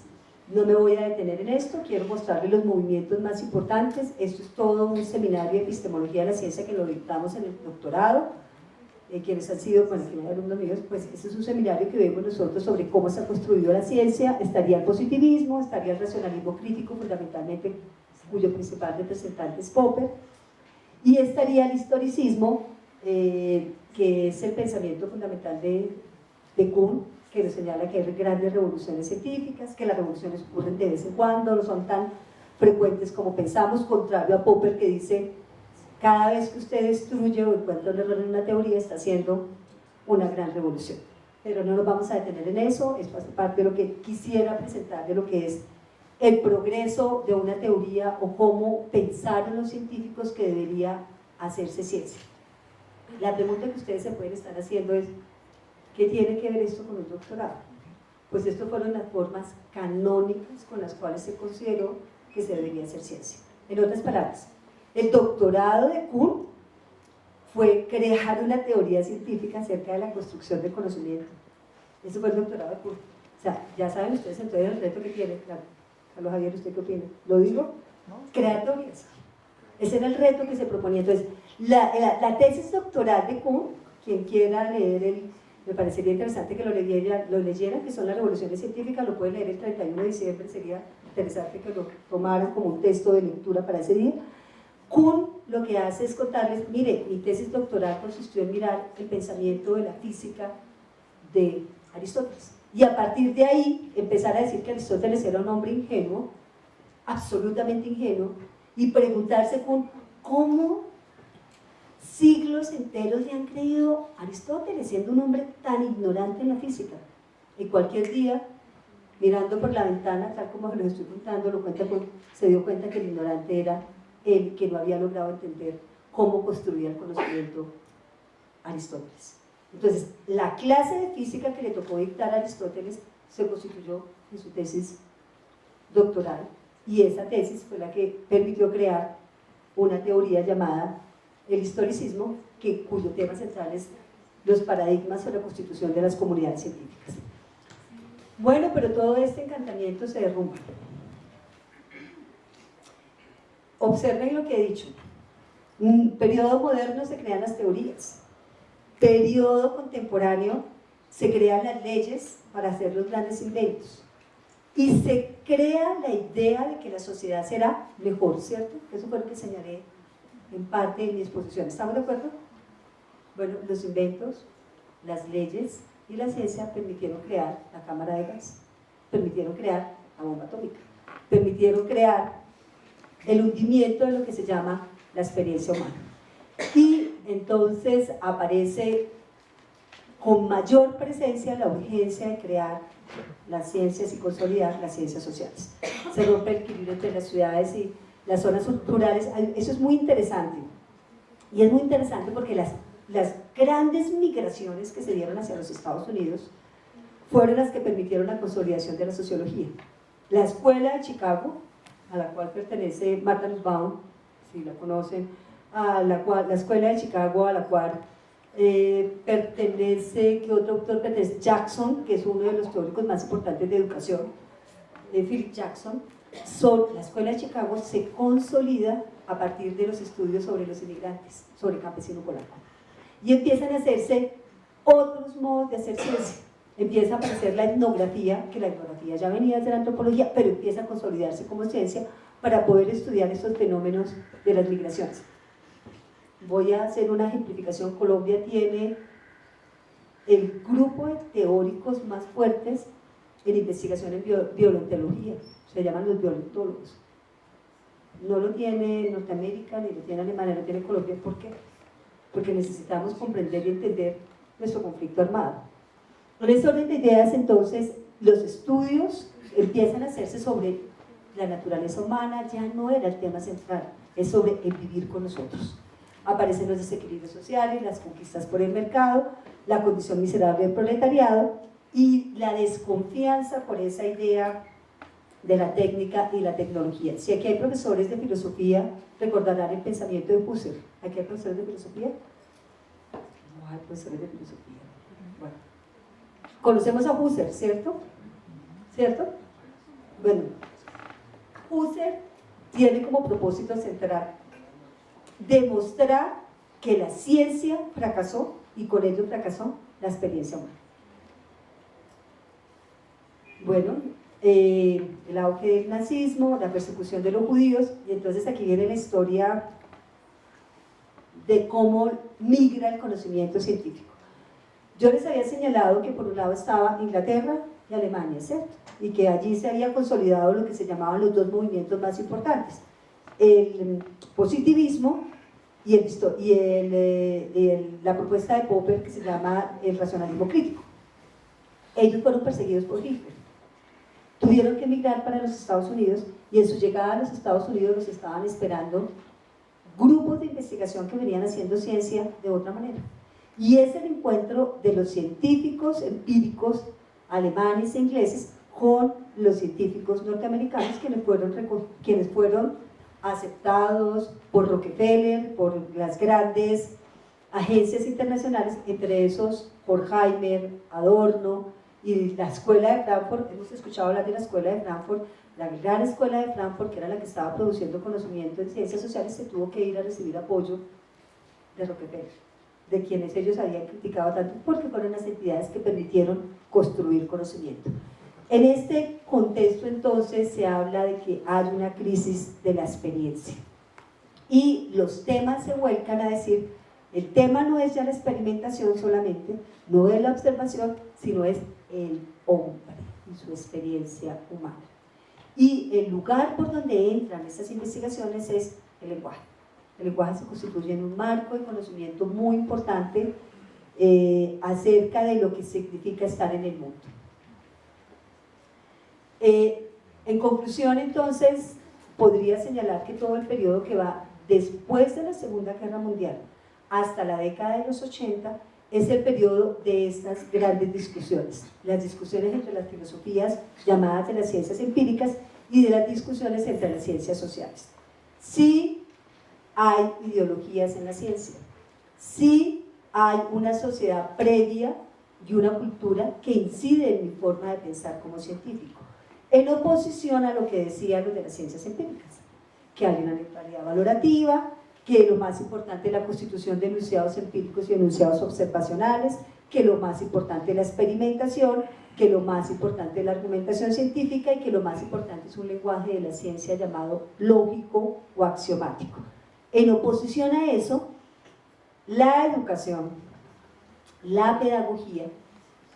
No me voy a detener en esto, quiero mostrarles los movimientos más importantes. Esto es todo un seminario de epistemología de la ciencia que lo dictamos en el doctorado. Quienes han sido, bueno, que no hay alumnos míos, pues este es un seminario que vemos nosotros sobre cómo se ha construido la ciencia. Estaría el positivismo, estaría el racionalismo crítico, fundamentalmente, cuyo principal representante es Popper, y estaría el historicismo, que es el pensamiento fundamental de Kuhn, que nos señala que hay grandes revoluciones científicas, que las revoluciones ocurren de vez en cuando, no son tan frecuentes como pensamos, contrario a Popper, que dice: cada vez que usted destruye o encuentra un error en una teoría, está haciendo una gran revolución. Pero no nos vamos a detener en eso, esto hace parte de lo que quisiera presentar, de lo que es el progreso de una teoría o cómo pensaron los científicos que debería hacerse ciencia. La pregunta que ustedes se pueden estar haciendo es: ¿qué tiene que ver esto con un doctorado? Pues estas fueron las formas canónicas con las cuales se consideró que se debería hacer ciencia. En otras palabras, el doctorado de Kuhn fue crear una teoría científica acerca de la construcción del conocimiento. Eso fue el doctorado de Kuhn. O sea, ya saben ustedes entonces el reto que tiene. Carlos Javier, ¿usted qué opina? ¿Lo digo? Crear teorías. Ese era el reto que se proponía. Entonces, la tesis doctoral de Kuhn, quien quiera leer me parecería interesante que lo leyeran, que son las revoluciones científicas, lo pueden leer el 31 de diciembre, sería interesante que lo tomaran como un texto de lectura para ese día. Kuhn lo que hace es contarles: mire, mi tesis doctoral consistió en mirar el pensamiento de la física de Aristóteles, y a partir de ahí empezar a decir que Aristóteles era un hombre ingenuo, absolutamente ingenuo, y preguntarse cómo siglos enteros le han creído a Aristóteles, siendo un hombre tan ignorante en la física. Y cualquier día, mirando por la ventana, tal como lo estoy contando, se dio cuenta que el ignorante era él, que no había logrado entender cómo construía el conocimiento Aristóteles. Entonces, la clase de física que le tocó dictar a Aristóteles se constituyó en su tesis doctoral, y esa tesis fue la que permitió crear una teoría llamada el historicismo, cuyo tema central es los paradigmas sobre la constitución de las comunidades científicas. Bueno, pero todo este encantamiento se derrumba. Observen lo que he dicho. En un periodo moderno se crean las teorías. Periodo contemporáneo se crean las leyes para hacer los grandes inventos. Y se crea la idea de que la sociedad será mejor, ¿cierto? Eso fue lo que señalé en parte de mi exposición. ¿Estamos de acuerdo? Bueno, los inventos, las leyes y la ciencia permitieron crear la cámara de gas, permitieron crear la bomba atómica, permitieron crear el hundimiento de lo que se llama la experiencia humana. Y entonces aparece con mayor presencia la urgencia de crear las ciencias y consolidar las ciencias sociales. Se rompe el equilibrio entre las ciudades y las zonas rurales. Eso es muy interesante, y es muy interesante porque las grandes migraciones que se dieron hacia los Estados Unidos fueron las que permitieron la consolidación de la sociología. La escuela de Chicago, a la cual pertenece Martha Nussbaum, si la conocen, la escuela de Chicago, a la cual pertenece, ¿qué otro autor pertenece? Jackson, que es uno de los teóricos más importantes de educación, Philip Jackson. La escuela de Chicago se consolida a partir de los estudios sobre los inmigrantes, sobre el campesino polaco, y empiezan a hacerse otros modos de hacer ciencia. Empieza a aparecer la etnografía, que la etnografía ya venía desde la antropología, pero empieza a consolidarse como ciencia para poder estudiar estos fenómenos de las migraciones. Voy a hacer una ejemplificación. Colombia tiene el grupo de teóricos más fuertes en investigación en biología, se llaman los biologólogos. No lo tiene Norteamérica, ni lo tiene Alemania, lo tiene Colombia. ¿Por qué? Porque necesitamos comprender y entender nuestro conflicto armado. Con ese orden de ideas, entonces, los estudios empiezan a hacerse sobre la naturaleza humana. Ya no era el tema central, es sobre el vivir con nosotros. Aparecen los desequilibrios sociales, las conquistas por el mercado, la condición miserable del proletariado y la desconfianza por esa idea de la técnica y la tecnología. Si aquí hay profesores de filosofía, recordarán el pensamiento de Husserl. ¿Aquí hay profesores de filosofía? No hay profesores de filosofía. Bueno, conocemos a Husserl, ¿cierto? ¿Cierto? Bueno, Husserl tiene como propósito central demostrar que la ciencia fracasó y con ello fracasó la experiencia humana. Bueno, el auge del nazismo, la persecución de los judíos, y entonces aquí viene la historia de cómo migra el conocimiento científico. Yo les había señalado que por un lado estaba Inglaterra y Alemania, ¿cierto? Y que allí se había consolidado lo que se llamaban los dos movimientos más importantes, el positivismo y la propuesta de Popper que se llama el racionalismo crítico. Ellos fueron perseguidos por Hitler. Tuvieron que emigrar para los Estados Unidos y en su llegada a los Estados Unidos los estaban esperando grupos de investigación que venían haciendo ciencia de otra manera. Y es el encuentro de los científicos empíricos alemanes e ingleses con los científicos norteamericanos quienes fueron aceptados por Rockefeller, por las grandes agencias internacionales, entre esos Horkheimer, Adorno y la Escuela de Frankfurt. Hemos escuchado hablar de la Escuela de Frankfurt. La gran Escuela de Frankfurt, que era la que estaba produciendo conocimiento en ciencias sociales, se tuvo que ir a recibir apoyo de Rockefeller, de quienes ellos habían criticado tanto, porque fueron las entidades que permitieron construir conocimiento. En este contexto, entonces, se habla de que hay una crisis de la experiencia. Y los temas se vuelcan a decir, el tema no es ya la experimentación solamente, no es la observación, sino es el hombre y su experiencia humana. Y el lugar por donde entran estas investigaciones es el lenguaje. El lenguaje se constituye en un marco de conocimiento muy importante acerca de lo que significa estar en el mundo. En conclusión, entonces, podría señalar que todo el periodo que va después de la Segunda Guerra Mundial hasta la década de los 80 es el periodo de estas grandes discusiones, las discusiones entre las filosofías llamadas de las ciencias empíricas y de las discusiones entre las ciencias sociales. Sí hay ideologías en la ciencia, sí hay una sociedad previa y una cultura que incide en mi forma de pensar como científico, en oposición a lo que decían los de las ciencias empíricas, que hay una neutralidad valorativa, que lo más importante es la constitución de enunciados empíricos y enunciados observacionales, que lo más importante es la experimentación, que lo más importante es la argumentación científica y que lo más importante es un lenguaje de la ciencia llamado lógico o axiomático. En oposición a eso, la educación, la pedagogía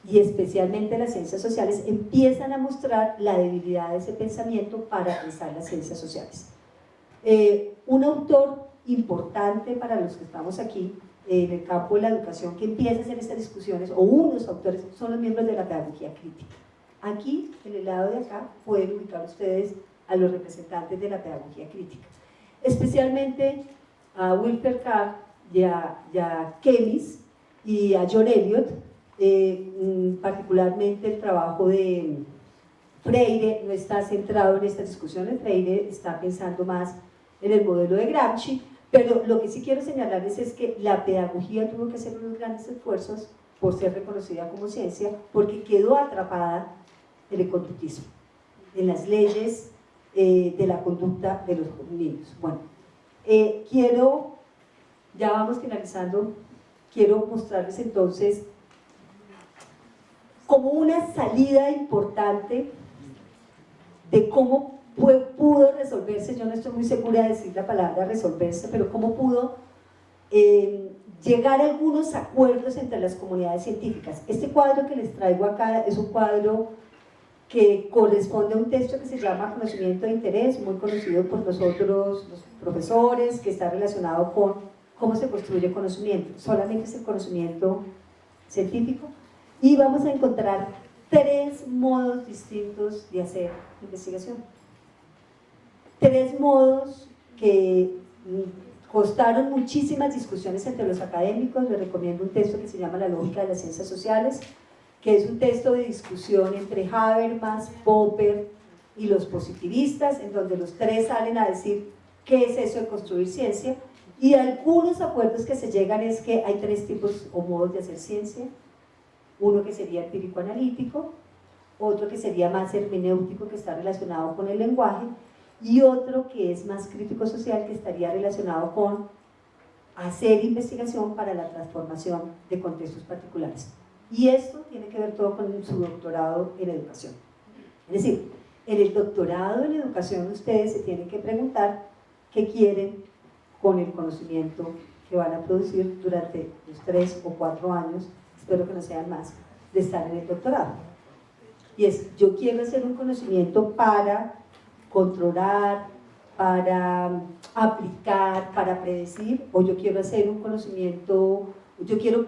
y especialmente las ciencias sociales empiezan a mostrar la debilidad de ese pensamiento para pensar las ciencias sociales. Un autor importante para los que estamos aquí en el campo de la educación que empieza a hacer estas discusiones, o unos autores, son los miembros de la pedagogía crítica. Aquí, en el lado de acá, pueden ubicar ustedes a los representantes de la pedagogía crítica, especialmente a Wilfred Carr y a Kemis y a John Eliot, particularmente el trabajo de Freire no está centrado en estas discusiones. Freire está pensando más en el modelo de Gramsci, pero lo que sí quiero señalarles es que la pedagogía tuvo que hacer unos grandes esfuerzos por ser reconocida como ciencia, porque quedó atrapada en el conductismo, en las leyes de la conducta de los niños. Bueno, ya vamos finalizando, quiero mostrarles entonces como una salida importante de cómo pudo resolverse. Yo no estoy muy segura de decir la palabra resolverse, pero cómo pudo llegar a algunos acuerdos entre las comunidades científicas. Este cuadro que les traigo acá es un cuadro que corresponde a un texto que se llama Conocimiento de Interés, muy conocido por nosotros los profesores, que está relacionado con cómo se construye conocimiento. Solamente es el conocimiento científico, y vamos a encontrar 3 modos distintos de hacer investigación. 3 modos que costaron muchísimas discusiones entre los académicos. Les recomiendo un texto que se llama La lógica de las ciencias sociales, que es un texto de discusión entre Habermas, Popper y los positivistas, en donde los 3 salen a decir qué es eso de construir ciencia, y algunos acuerdos que se llegan es que hay 3 tipos o modos de hacer ciencia. Uno que sería empírico-analítico, otro que sería más hermenéutico, que está relacionado con el lenguaje, y otro que es más crítico social, que estaría relacionado con hacer investigación para la transformación de contextos particulares. Y esto tiene que ver todo con su doctorado en educación. Es decir, en el doctorado en educación ustedes se tienen que preguntar qué quieren con el conocimiento que van a producir durante los 3 o 4 años, espero que no sean más, de estar en el doctorado. Y es, yo quiero hacer un conocimiento para controlar, para aplicar, para predecir, o yo quiero hacer un conocimiento, yo quiero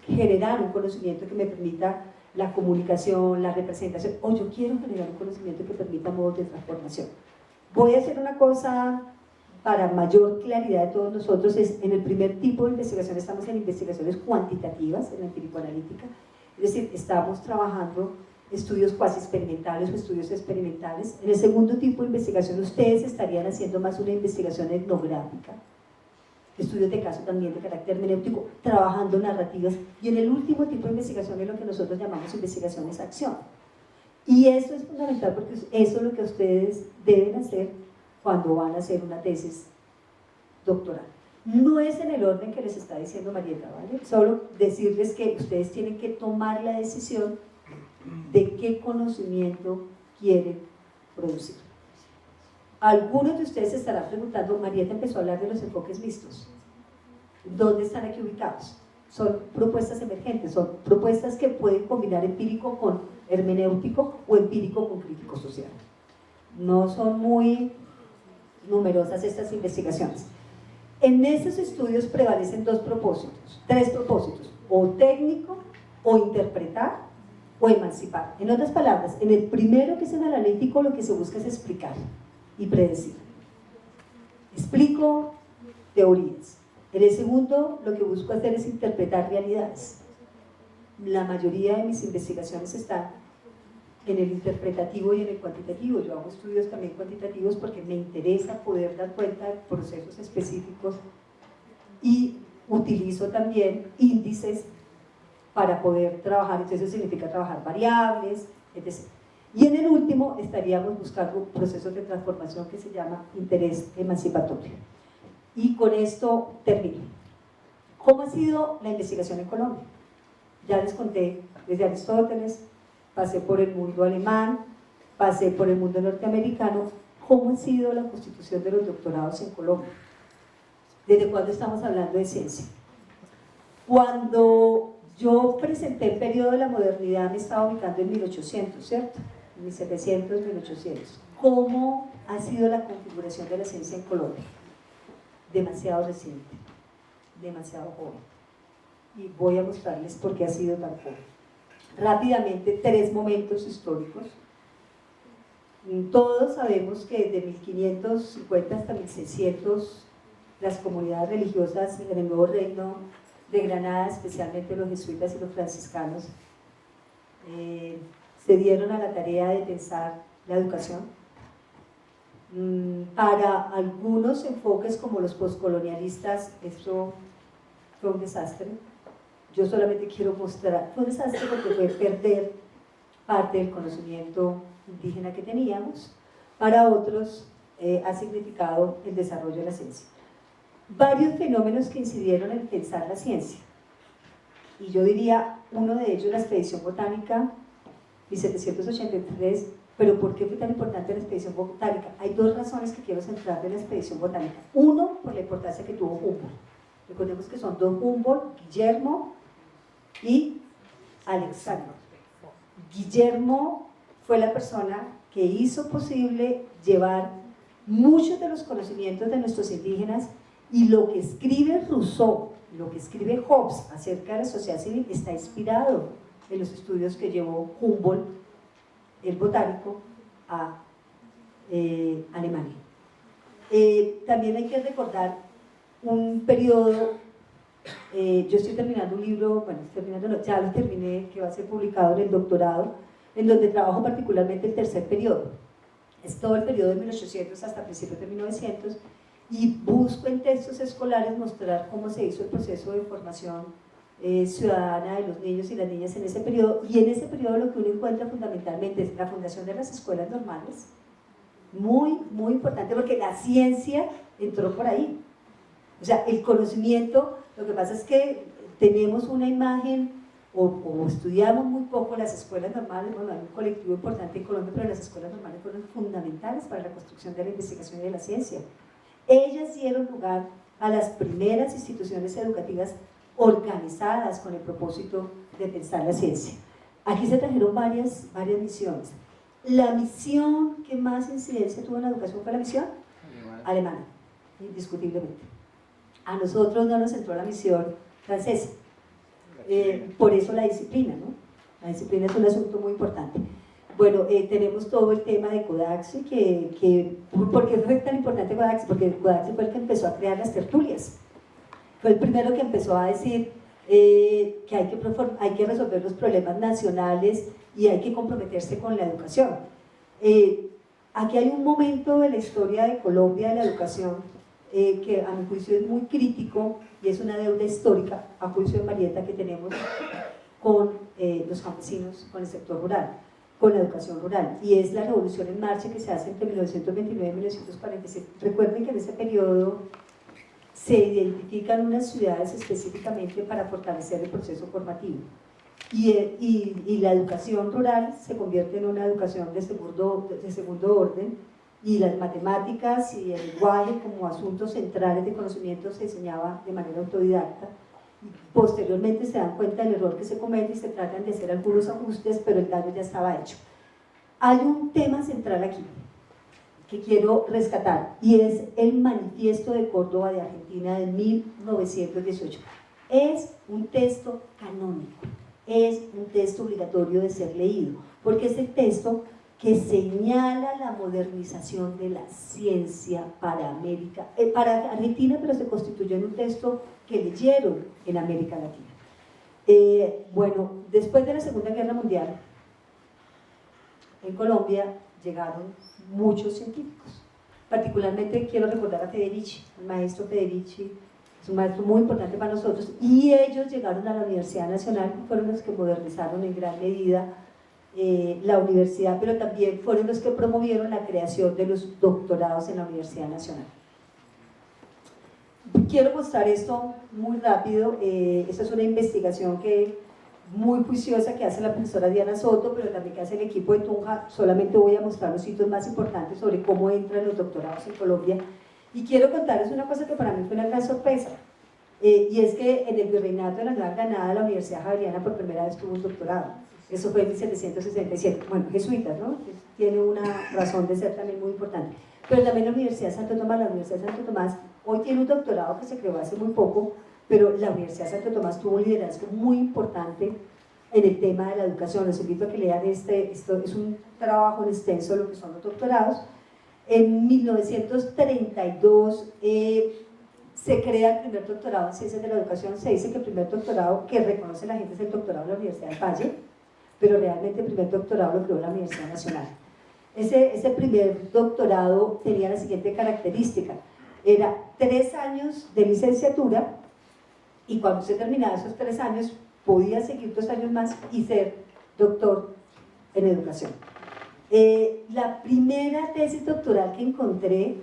generar un conocimiento que me permita la comunicación, la representación, o yo quiero generar un conocimiento que permita modos de transformación. Voy a hacer una cosa para mayor claridad de todos nosotros, es en el primer tipo de investigación estamos en investigaciones cuantitativas, en la empírico-analítica, es decir, estamos trabajando estudios cuasi experimentales o estudios experimentales. En el segundo tipo de investigación ustedes estarían haciendo más una investigación etnográfica, estudios de caso también de carácter hermenéutico, trabajando narrativas, y en el último tipo de investigación es lo que nosotros llamamos investigaciones acción. Y eso es fundamental porque eso es lo que ustedes deben hacer cuando van a hacer una tesis doctoral. No es en el orden que les está diciendo Marieta, ¿vale? Solo decirles que ustedes tienen que tomar la decisión de qué conocimiento quieren producir. Algunos de ustedes se estarán preguntando, Marieta empezó a hablar de los enfoques mixtos. ¿Dónde están aquí ubicados? Son propuestas emergentes, son propuestas que pueden combinar empírico con hermenéutico o empírico con crítico social. No son muy numerosas estas investigaciones. En esos estudios prevalecen tres propósitos, o técnico, o interpretar, o emancipar. En otras palabras, en el primero, que es el analítico, lo que se busca es explicar y predecir. Explico teorías. En el segundo, lo que busco hacer es interpretar realidades. La mayoría de mis investigaciones están en el interpretativo y en el cuantitativo. Yo hago estudios también cuantitativos porque me interesa poder dar cuenta de procesos específicos y utilizo también índices para poder trabajar, entonces eso significa trabajar variables, etc. Y en el último estaríamos buscando procesos de transformación que se llama interés emancipatorio. Y con esto termino. ¿Cómo ha sido la investigación en Colombia? Ya les conté desde Aristóteles, pasé por el mundo alemán, pasé por el mundo norteamericano. ¿Cómo ha sido la constitución de los doctorados en Colombia? ¿Desde cuándo estamos hablando de ciencia? Cuando yo presenté el periodo de la modernidad me estaba ubicando en 1800, ¿cierto? 1700, 1800. ¿Cómo ha sido la configuración de la ciencia en Colombia? Demasiado reciente, demasiado joven. Y voy a mostrarles por qué ha sido tan joven. Rápidamente, 3 momentos históricos. Todos sabemos que desde 1550 hasta 1600 las comunidades religiosas en el Nuevo Reino de Granada, especialmente los jesuitas y los franciscanos, se dieron a la tarea de pensar la educación. Para algunos enfoques como los postcolonialistas, esto fue un desastre. Yo solamente quiero mostrar, fue un desastre porque fue perder parte del conocimiento indígena que teníamos. Para otros ha significado el desarrollo de la ciencia. Varios fenómenos que incidieron en pensar la ciencia, y yo diría uno de ellos la expedición botánica 1783. Pero ¿por qué fue tan importante la expedición botánica? Hay 2 razones que quiero centrar de la expedición botánica. Uno, por la importancia que tuvo Humboldt. Recordemos que son 2 Humboldt, Guillermo y Alexander. Guillermo fue la persona que hizo posible llevar muchos de los conocimientos de nuestros indígenas, y lo que escribe Rousseau, lo que escribe Hobbes acerca de la sociedad civil está inspirado en los estudios que llevó Humboldt, el botánico, a Alemania. También hay que recordar un periodo, yo estoy terminando un libro, bueno, ya lo terminé, que va a ser publicado en el doctorado, en donde trabajo particularmente el tercer periodo. Es todo el periodo de 1800 hasta principios de 1900, y busco en textos escolares mostrar cómo se hizo el proceso de formación ciudadana de los niños y las niñas en ese periodo, y en ese periodo lo que uno encuentra fundamentalmente es la fundación de las escuelas normales, muy, muy importante porque la ciencia entró por ahí. O sea, el conocimiento, lo que pasa es que tenemos una imagen o estudiamos muy poco las escuelas normales. Bueno, hay un colectivo importante en Colombia, pero las escuelas normales fueron fundamentales para la construcción de la investigación y de la ciencia. Ellas dieron lugar a las primeras instituciones educativas organizadas con el propósito de pensar la ciencia. Aquí se trajeron varias misiones. La misión que más incidencia tuvo en la educación fue la misión alemana, indiscutiblemente. A nosotros no nos entró la misión francesa. Por eso la disciplina, ¿no? La disciplina es un asunto muy importante. Bueno, tenemos todo el tema de Codaxi, ¿por qué fue tan importante Codaxi? Porque Codaxi fue el que empezó a crear las tertulias. Fue el primero que empezó a decir que hay que resolver los problemas nacionales y hay que comprometerse con la educación. Aquí hay un momento de la historia de Colombia de la educación que a mi juicio es muy crítico y es una deuda histórica, a juicio de Marieta, que tenemos con los campesinos, con el sector rural, con la educación rural, y es la revolución en marcha que se hace entre 1929 y 1947. Recuerden que en ese periodo se identifican unas ciudades específicamente para fortalecer el proceso formativo, y la educación rural se convierte en una educación de segundo orden, y las matemáticas y el lenguaje como asuntos centrales de conocimiento se enseñaba de manera autodidacta. Posteriormente se dan cuenta del error que se comete y se tratan de hacer algunos ajustes, pero el daño ya estaba hecho. Hay un tema central aquí que quiero rescatar, y es el Manifiesto de Córdoba de Argentina de 1918. Es un texto canónico, es un texto obligatorio de ser leído, porque es el texto que señala la modernización de la ciencia para para Argentina, pero se constituyó en un texto que leyeron en América Latina. Bueno, después de la Segunda Guerra Mundial, en Colombia llegaron muchos científicos. Particularmente quiero recordar a Federici, el maestro Federici, es un maestro muy importante para nosotros, y ellos llegaron a la Universidad Nacional y fueron los que modernizaron en gran medida la universidad, pero también fueron los que promovieron la creación de los doctorados en la Universidad Nacional. Quiero mostrar esto muy rápido. Esta es una investigación muy juiciosa que hace la profesora Diana Soto, pero también que hace el equipo de Tunja. Solamente voy a mostrar los hitos más importantes sobre cómo entran los doctorados en Colombia, y quiero contarles una cosa que para mí fue una gran sorpresa, y es que en el virreinato de la Nueva Granada la Universidad Javeriana por primera vez tuvo un doctorado. Eso fue en 1767, bueno, jesuitas, ¿no? Tiene una razón de ser también muy importante. Pero también la Universidad de Santo Tomás, hoy tiene un doctorado que se creó hace muy poco, pero la Universidad de Santo Tomás tuvo un liderazgo muy importante en el tema de la educación. Les invito a que lean esto es un trabajo extenso, lo que son los doctorados. En 1932 se crea el primer doctorado en Ciencias de la Educación. Se dice que el primer doctorado que reconoce la gente es el doctorado de la Universidad del Valle, pero realmente el primer doctorado lo creó la Universidad Nacional. Ese primer doctorado tenía la siguiente característica: era 3 años de licenciatura, y cuando se terminaba esos 3 años podía seguir 2 años más y ser doctor en educación. La primera tesis doctoral que encontré,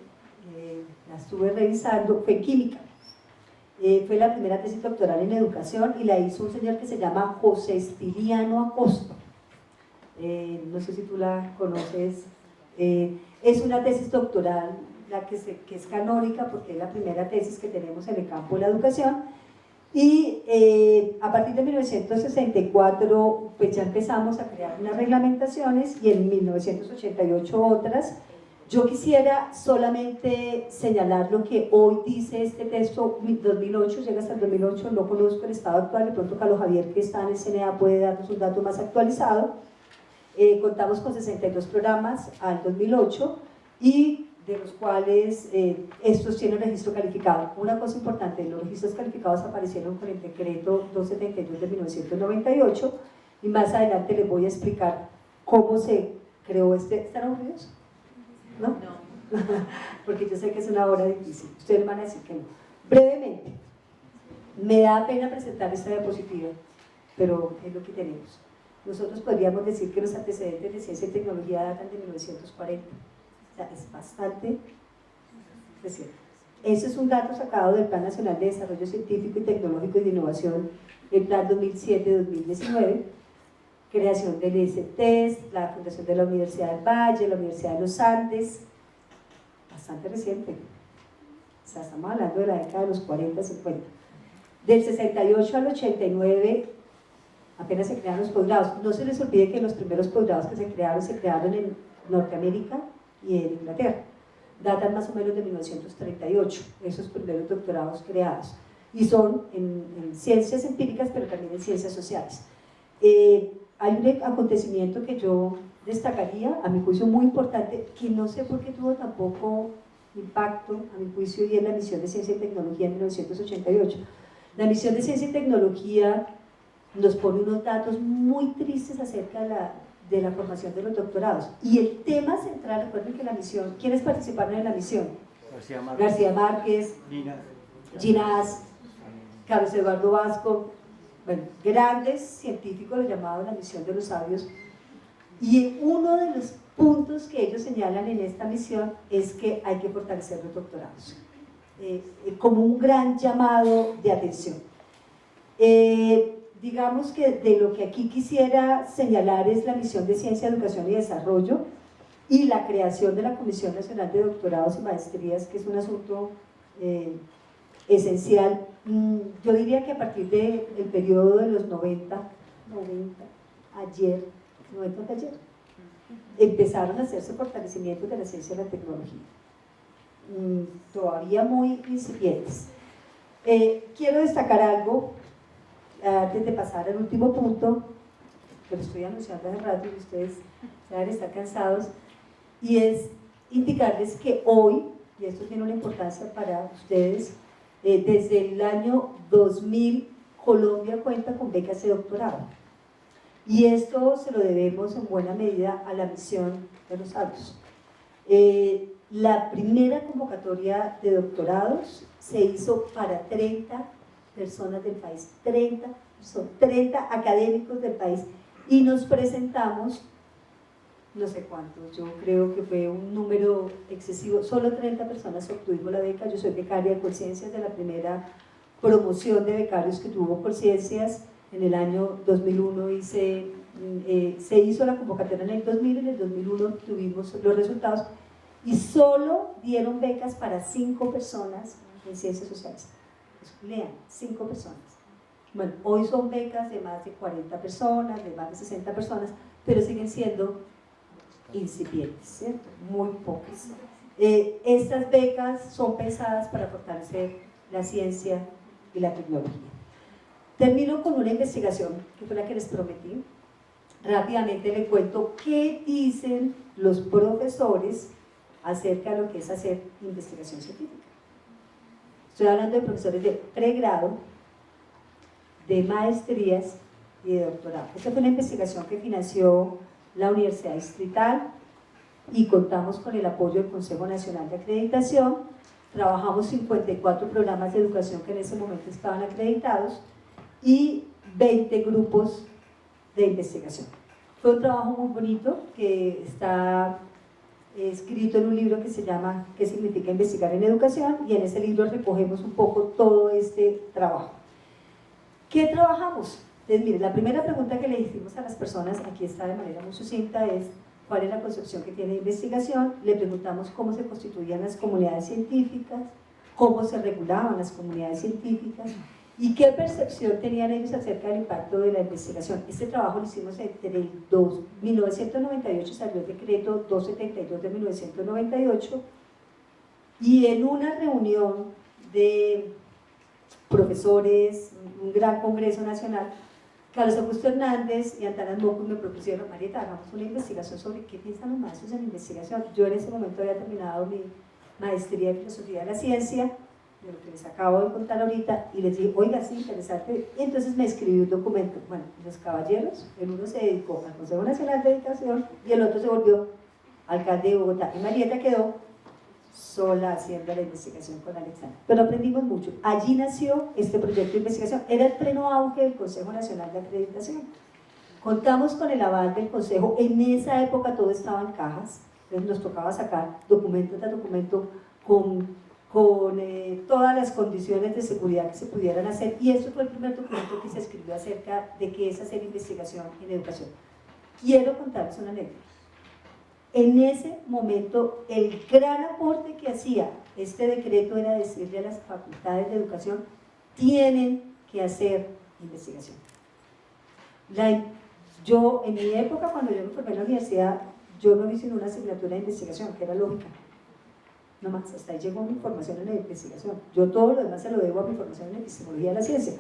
la estuve revisando, fue en química. Fue la primera tesis doctoral en educación y la hizo un señor que se llama José Estiliano Acosta. No sé si tú la conoces. Es una tesis doctoral que es canónica porque es la primera tesis que tenemos en el campo de la educación, y a partir de 1964 pues ya empezamos a crear unas reglamentaciones, y en 1988 otras. Yo quisiera solamente señalar lo que hoy dice este texto, 2008, llega hasta el 2008, no conozco el estado actual, de pronto Carlos Javier, que está en el CNA, puede darnos un dato más actualizado. Contamos con 62 programas al 2008, y de los cuales estos tienen registro calificado. Una cosa importante, los registros calificados aparecieron con el decreto 272 de 1998, y más adelante les voy a explicar cómo se creó ¿Están aburridos? ¿No? No. Porque yo sé que es una hora difícil. Ustedes van a decir que no. Brevemente, Me da pena presentar esta diapositiva, pero es lo que tenemos. Nosotros podríamos decir que los antecedentes de ciencia y tecnología datan de 1940, o sea, es bastante reciente. Ese es un dato sacado del Plan Nacional de Desarrollo Científico y Tecnológico y de Innovación, el Plan 2007-2019, creación del ICTES, la fundación de la Universidad del Valle, la Universidad de los Andes, bastante reciente. O sea, estamos hablando de la década de los 40, 50. Del 68 al 89 apenas se crearon los posgrados. No se les olvide que los primeros posgrados que se crearon en Norteamérica y en Inglaterra. Datan más o menos de 1938, esos primeros doctorados creados. Y son en ciencias empíricas, pero también en ciencias sociales. Hay un acontecimiento que yo destacaría, a mi juicio muy importante, que no sé por qué tuvo tan poco impacto, a mi juicio, y es la misión de Ciencia y Tecnología en 1988. La misión de Ciencia y Tecnología nos pone unos datos muy tristes acerca de la formación de los doctorados. Y el tema central, recuerden que la misión, ¿quiénes participaron en la misión? García Márquez, Ginás, Carlos Eduardo Vasco, bueno, grandes científicos, lo llamaban la misión de los sabios. Y uno de los puntos que ellos señalan en esta misión es que hay que fortalecer los doctorados, como un gran llamado de atención. Digamos que de lo que aquí quisiera señalar es la misión de Ciencia, Educación y Desarrollo y la creación de la Comisión Nacional de Doctorados y Maestrías, que es un asunto esencial. Yo diría que a partir del periodo de los 90 ayer, empezaron a hacerse fortalecimientos de la ciencia y la tecnología, todavía muy incipientes. Quiero destacar algo antes de pasar al último punto, que lo estoy anunciando hace rato y ustedes ya deben estar cansados, y es indicarles que hoy, y esto tiene una importancia para ustedes, desde el año 2000 Colombia cuenta con becas de doctorado, y esto se lo debemos en buena medida a la misión de los sabios. La primera convocatoria de doctorados se hizo para 30 personas del país, 30 académicos del país, y nos presentamos, no sé cuántos, yo creo que fue un número excesivo, solo 30 personas obtuvimos la beca. Yo soy becaria de Colciencias, de la primera promoción de becarios que tuvo Colciencias en el año 2001, y se hizo la convocatoria en el 2000, en el 2001 tuvimos los resultados, y solo dieron becas para 5 personas en ciencias sociales. Lean, 5 personas. Bueno, hoy son becas de más de 40 personas, de más de 60 personas, pero siguen siendo incipientes, ¿cierto? Muy pocas. Estas becas son pensadas para fortalecer la ciencia y la tecnología. Termino con una investigación que fue la que les prometí. Rápidamente les cuento qué dicen los profesores acerca de lo que es hacer investigación científica. Estoy hablando de profesores de pregrado, de maestrías y de doctorado. Esta fue una investigación que financió la Universidad Distrital y contamos con el apoyo del Consejo Nacional de Acreditación. Trabajamos 54 programas de educación que en ese momento estaban acreditados y 20 grupos de investigación. Fue un trabajo muy bonito que está escrito en un libro que se llama ¿Qué significa investigar en educación? Y en ese libro recogemos un poco todo este trabajo. ¿Qué trabajamos? Entonces, mire, la primera pregunta que le hicimos a las personas, aquí está de manera muy sucinta, es ¿cuál es la concepción que tiene de investigación? Le preguntamos cómo se constituían las comunidades científicas, cómo se regulaban las comunidades científicas y qué percepción tenían ellos acerca del impacto de la investigación. Este trabajo lo hicimos entre el 1998, salió el decreto 272 de 1998, y en una reunión de profesores, un gran congreso nacional, Carlos Augusto Hernández y Antanas Mocus me propusieron: Marieta, hagamos una investigación sobre qué piensan los maestros en investigación. Yo en ese momento había terminado mi maestría de filosofía de la ciencia, de lo que les acabo de contar ahorita, y les dije, oiga, sí, interesante. Y entonces me escribí un documento. Bueno, los caballeros, el uno se dedicó al Consejo Nacional de Educación y el otro se volvió alcalde de Bogotá. Y Marieta quedó sola haciendo la investigación con Alexander, pero aprendimos mucho. Allí nació este proyecto de investigación, era el pleno auge del Consejo Nacional de Acreditación. Contamos con el aval del Consejo, en esa época todo estaba en cajas, entonces nos tocaba sacar documento tras documento con todas las condiciones de seguridad que se pudieran hacer, y eso fue el primer documento que se escribió acerca de qué es hacer investigación en educación. Quiero contarles una anécdota. En ese momento, el gran aporte que hacía este decreto era decirle a las facultades de educación: tienen que hacer investigación. Yo, en mi época, cuando yo me formé en la universidad, yo no hice una asignatura de investigación, que era lógica. No más, hasta ahí llegó mi formación en la investigación. Yo todo lo demás se lo debo a mi formación en epistemología de la ciencia.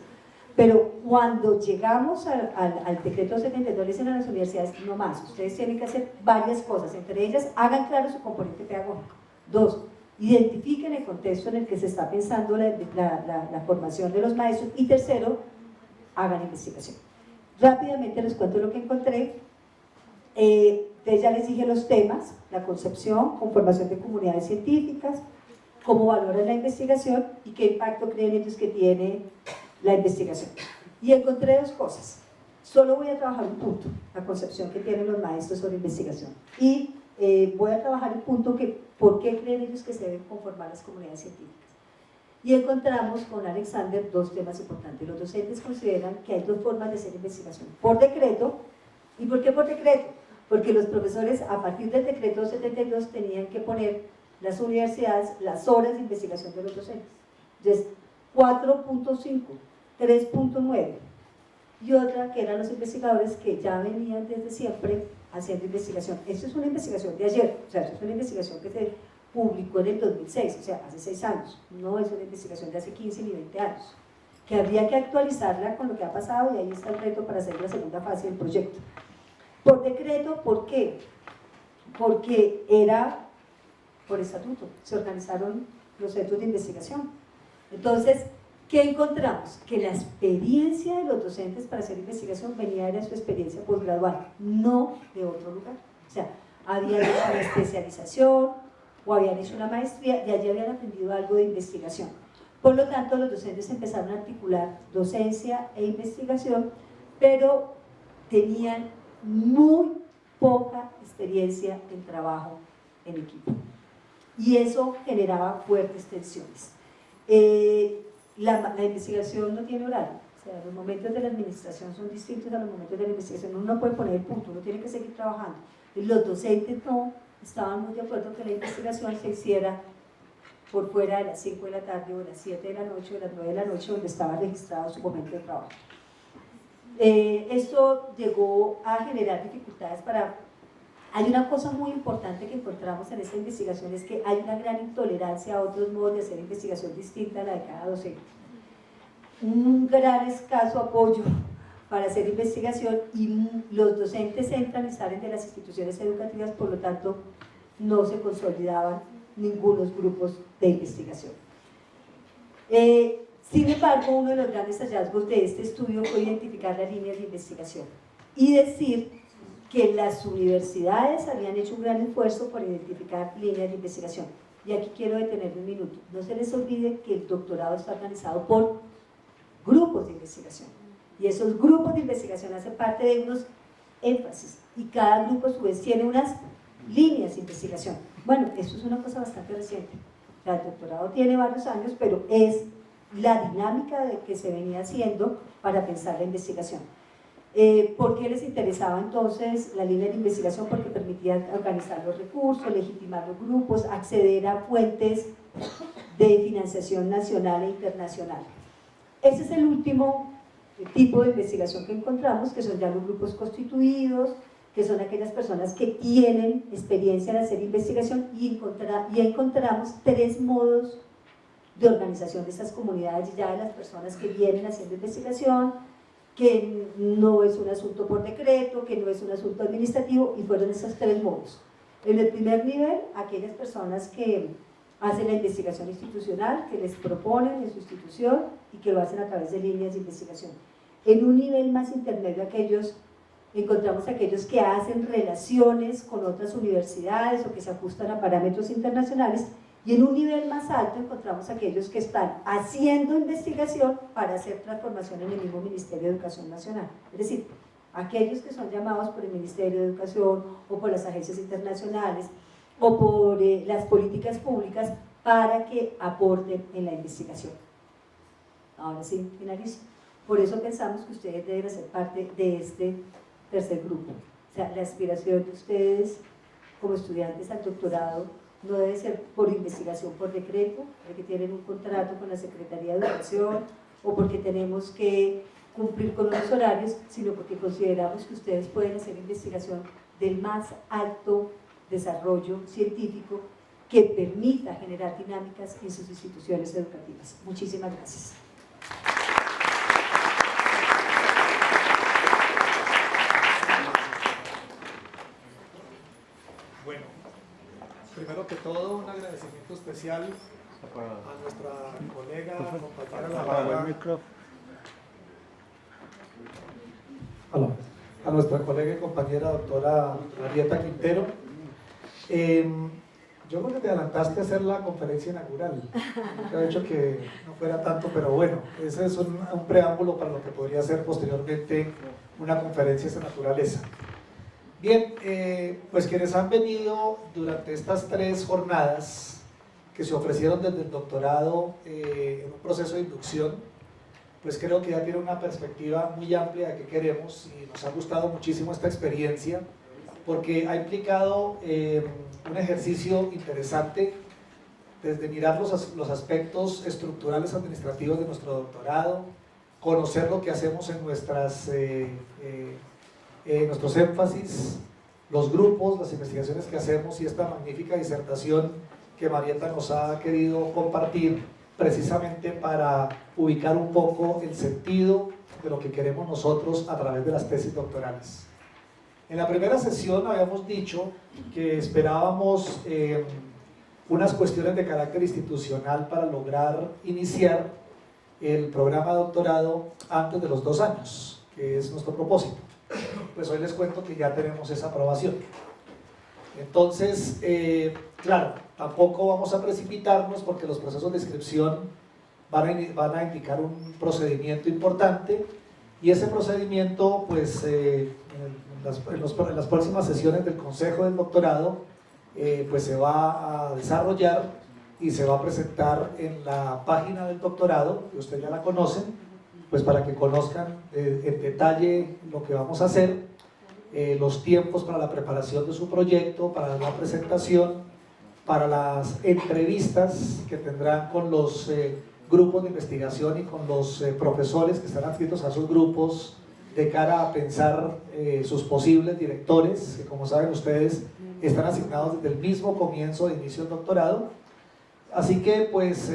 Pero cuando llegamos al decreto 72, dicen a las universidades: no más, ustedes tienen que hacer varias cosas, entre ellas, hagan claro su componente pedagógico. 2, identifiquen el contexto en el que se está pensando la formación de los maestros. Y tercero, hagan investigación. Rápidamente les cuento lo que encontré. Entonces ya les dije los temas: la concepción, conformación de comunidades científicas, cómo valoran la investigación y qué impacto creen ellos que tiene la investigación. Y encontré dos cosas. Solo voy a trabajar un punto, la concepción que tienen los maestros sobre investigación. Y voy a trabajar el punto que, ¿por qué creen ellos que se deben conformar las comunidades científicas? Y encontramos con Alexander dos temas importantes. Los docentes consideran que hay dos formas de hacer investigación: por decreto. ¿Y por qué por decreto? Porque los profesores, a partir del decreto 72, tenían que poner las universidades las horas de investigación de los docentes. Entonces, 4.5, 3.9, y otra que eran los investigadores que ya venían desde siempre haciendo investigación. Esto es una investigación de ayer, o sea, esto es una investigación que se publicó en el 2006, o sea, hace 6 años, no es una investigación de hace 15 ni 20 años, que habría que actualizarla con lo que ha pasado, y ahí está el reto para hacer la segunda fase del proyecto. Por decreto, ¿por qué? Porque era por estatuto, se organizaron los centros de investigación. Entonces, ¿qué encontramos? Que la experiencia de los docentes para hacer investigación venía de su experiencia posgradual, no de otro lugar. O sea, habían hecho una especialización o habían hecho una maestría y allí habían aprendido algo de investigación. Por lo tanto, los docentes empezaron a articular docencia e investigación, pero tenían muy poca experiencia en trabajo en equipo. Y eso generaba fuertes tensiones. La investigación no tiene horario, o sea, los momentos de la administración son distintos a los momentos de la investigación. Uno no puede poner el punto, uno tiene que seguir trabajando. Los docentes no estaban muy de acuerdo que la investigación se hiciera por fuera de las 5 de la tarde o de las 7 de la noche o de las 9 de la noche, donde estaba registrado su momento de trabajo. Esto llegó a generar dificultades para... Hay una cosa muy importante que encontramos en esta investigación, es que hay una gran intolerancia a otros modos de hacer investigación distinta a la de cada docente. Un gran escaso apoyo para hacer investigación, y los docentes entran y salen de las instituciones educativas, por lo tanto no se consolidaban ningunos grupos de investigación. Sin embargo, uno de los grandes hallazgos de este estudio fue identificar las líneas de investigación y decir que las universidades habían hecho un gran esfuerzo por identificar líneas de investigación. Y aquí quiero detenerme un minuto. No se les olvide que el doctorado está organizado por grupos de investigación. Y esos grupos de investigación hacen parte de unos énfasis. Y cada grupo, a su vez, tiene unas líneas de investigación. Bueno, eso es una cosa bastante reciente. O sea, el doctorado tiene varios años, pero es la dinámica de que se venía haciendo para pensar la investigación. ¿Por qué les interesaba entonces la línea de investigación? Porque permitía organizar los recursos, legitimar los grupos, acceder a fuentes de financiación nacional e internacional. Ese es el último tipo de investigación que encontramos, que son ya los grupos constituidos, que son aquellas personas que tienen experiencia en hacer investigación, y encontramos 3 modos de organización de estas comunidades, ya de las personas que vienen haciendo investigación, que no es un asunto por decreto, que no es un asunto administrativo, y fueron esos 3 modos. En el primer nivel, aquellas personas que hacen la investigación institucional, que les proponen en su institución y que lo hacen a través de líneas de investigación. En un nivel más intermedio, encontramos aquellos que hacen relaciones con otras universidades o que se ajustan a parámetros internacionales, Y en un nivel más alto encontramos aquellos que están haciendo investigación para hacer transformación en el mismo Ministerio de Educación Nacional. Es decir, aquellos que son llamados por el Ministerio de Educación o por las agencias internacionales o por las políticas públicas para que aporten en la investigación. Ahora sí, finalizo. Por eso pensamos que ustedes deben ser parte de este tercer grupo. O sea, la aspiración de ustedes como estudiantes al doctorado no debe ser por investigación por decreto, porque tienen un contrato con la Secretaría de Educación o porque tenemos que cumplir con unos horarios, sino porque consideramos que ustedes pueden hacer investigación del más alto desarrollo científico que permita generar dinámicas en sus instituciones educativas. Muchísimas gracias. Bueno, primero que todo, un agradecimiento especial a nuestra colega, compañera, a nuestra colega y compañera doctora Marieta Quintero. Yo creo que te adelantaste a hacer la conferencia inaugural. Yo he dicho que no fuera tanto, pero bueno, ese es un preámbulo para lo que podría ser posteriormente una conferencia de esa naturaleza. Bien, pues quienes han venido durante estas 3 jornadas que se ofrecieron desde el doctorado en un proceso de inducción, pues creo que ya tienen una perspectiva muy amplia de qué queremos y nos ha gustado muchísimo esta experiencia porque ha implicado un ejercicio interesante desde mirar los aspectos estructurales administrativos de nuestro doctorado, conocer lo que hacemos en nuestros énfasis, los grupos, las investigaciones que hacemos y esta magnífica disertación que Marieta nos ha querido compartir precisamente para ubicar un poco el sentido de lo que queremos nosotros a través de las tesis doctorales. En la primera sesión habíamos dicho que esperábamos unas cuestiones de carácter institucional para lograr iniciar el programa de doctorado antes de los 2 años, que es nuestro propósito. Pues hoy les cuento que ya tenemos esa aprobación. Entonces, claro, tampoco vamos a precipitarnos porque los procesos de inscripción van a indicar un procedimiento importante y ese procedimiento, pues, en las próximas sesiones del Consejo del Doctorado, pues se va a desarrollar y se va a presentar en la página del doctorado, que ustedes ya la conocen, pues para que conozcan en detalle lo que vamos a hacer, los tiempos para la preparación de su proyecto, para la presentación, para las entrevistas que tendrán con los grupos de investigación y con los profesores que están adscritos a sus grupos de cara a pensar sus posibles directores, que como saben ustedes están asignados desde el mismo comienzo de inicio del doctorado. Así que pues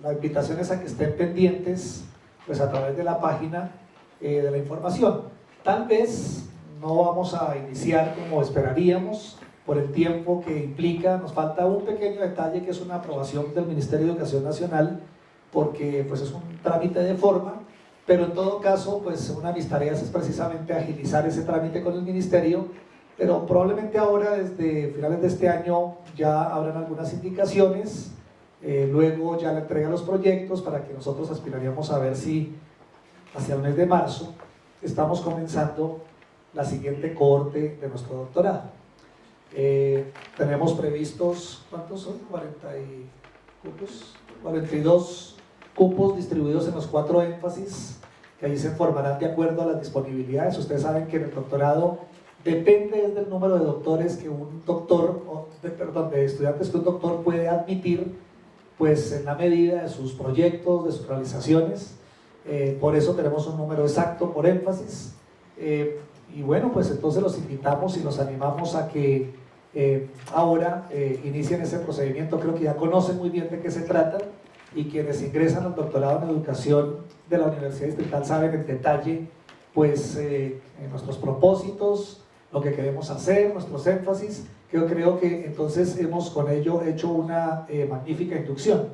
la invitación es a que estén pendientes pues a través de la página de la información. Tal vez no vamos a iniciar como esperaríamos por el tiempo que implica, nos falta un pequeño detalle que es una aprobación del Ministerio de Educación Nacional porque pues es un trámite de forma, pero en todo caso pues una de mis tareas es precisamente agilizar ese trámite con el Ministerio, pero probablemente ahora desde finales de este año ya habrán algunas indicaciones, luego ya la entrega de los proyectos para que nosotros aspiraríamos a ver si hacia el mes de marzo estamos comenzando la siguiente cohorte de nuestro doctorado. Tenemos previstos, ¿cuántos son? 42 cupos distribuidos en los 4 énfasis que ahí se formarán de acuerdo a las disponibilidades. Ustedes saben que en el doctorado depende del número de doctores que un doctor, de estudiantes que un doctor puede admitir, pues en la medida de sus proyectos, de sus realizaciones. Por eso tenemos un número exacto por énfasis. Y bueno, pues entonces los invitamos y los animamos a que ahora inicien ese procedimiento. Creo que ya conocen muy bien de qué se trata y quienes ingresan al doctorado en educación de la Universidad Distrital saben en detalle pues nuestros propósitos, lo que queremos hacer, nuestros énfasis. Creo que entonces hemos con ello hecho una magnífica inducción.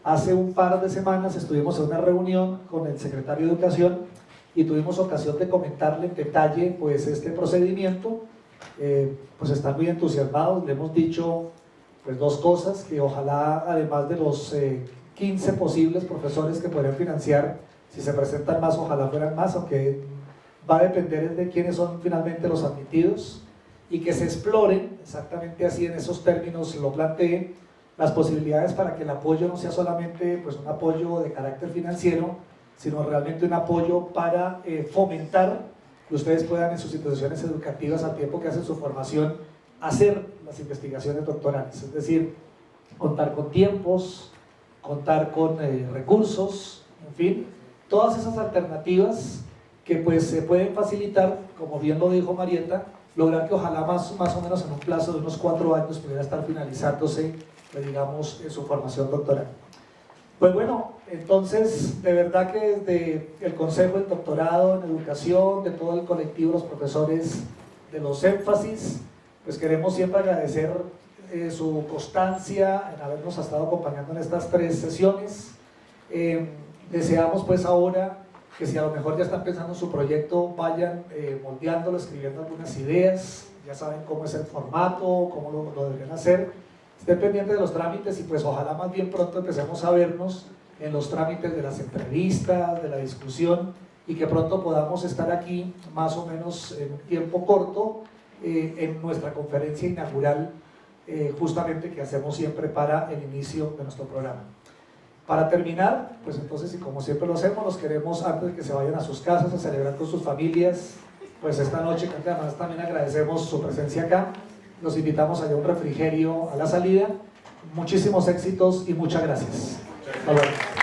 Hace un par de semanas estuvimos en una reunión con el secretario de Educación y tuvimos ocasión de comentarle en detalle pues este procedimiento. Pues están muy entusiasmados, le hemos dicho pues dos cosas, que ojalá además de los 15 posibles profesores que podrían financiar, si se presentan más, ojalá fueran más, aunque va a depender de quiénes son finalmente los admitidos, y que se exploren, exactamente así en esos términos lo planteé, las posibilidades para que el apoyo no sea solamente pues, un apoyo de carácter financiero, sino realmente un apoyo para fomentar que ustedes puedan en sus instituciones educativas al tiempo que hacen su formación hacer las investigaciones doctorales, es decir, contar con tiempos, contar con recursos, en fin, todas esas alternativas que pues se pueden facilitar, como bien lo dijo Marieta, lograr que ojalá más o menos en un plazo de unos 4 años pudiera estar finalizándose, digamos, su formación doctoral. Pues bueno, entonces de verdad que desde el Consejo del Doctorado en Educación, de todo el colectivo, los profesores de los énfasis, pues queremos siempre agradecer su constancia en habernos estado acompañando en estas 3 sesiones. Deseamos pues ahora que si a lo mejor ya están pensando en su proyecto, vayan moldeándolo, escribiendo algunas ideas, ya saben cómo es el formato, cómo lo deberían hacer, estén pendientes de los trámites y pues ojalá más bien pronto empecemos a vernos en los trámites de las entrevistas, de la discusión y que pronto podamos estar aquí más o menos en un tiempo corto en nuestra conferencia inaugural justamente que hacemos siempre para el inicio de nuestro programa. Para terminar, pues entonces, y como siempre lo hacemos, los queremos antes de que se vayan a sus casas a celebrar con sus familias, pues esta noche, que además también agradecemos su presencia acá, los invitamos a un refrigerio a la salida, muchísimos éxitos y muchas gracias. Hasta luego.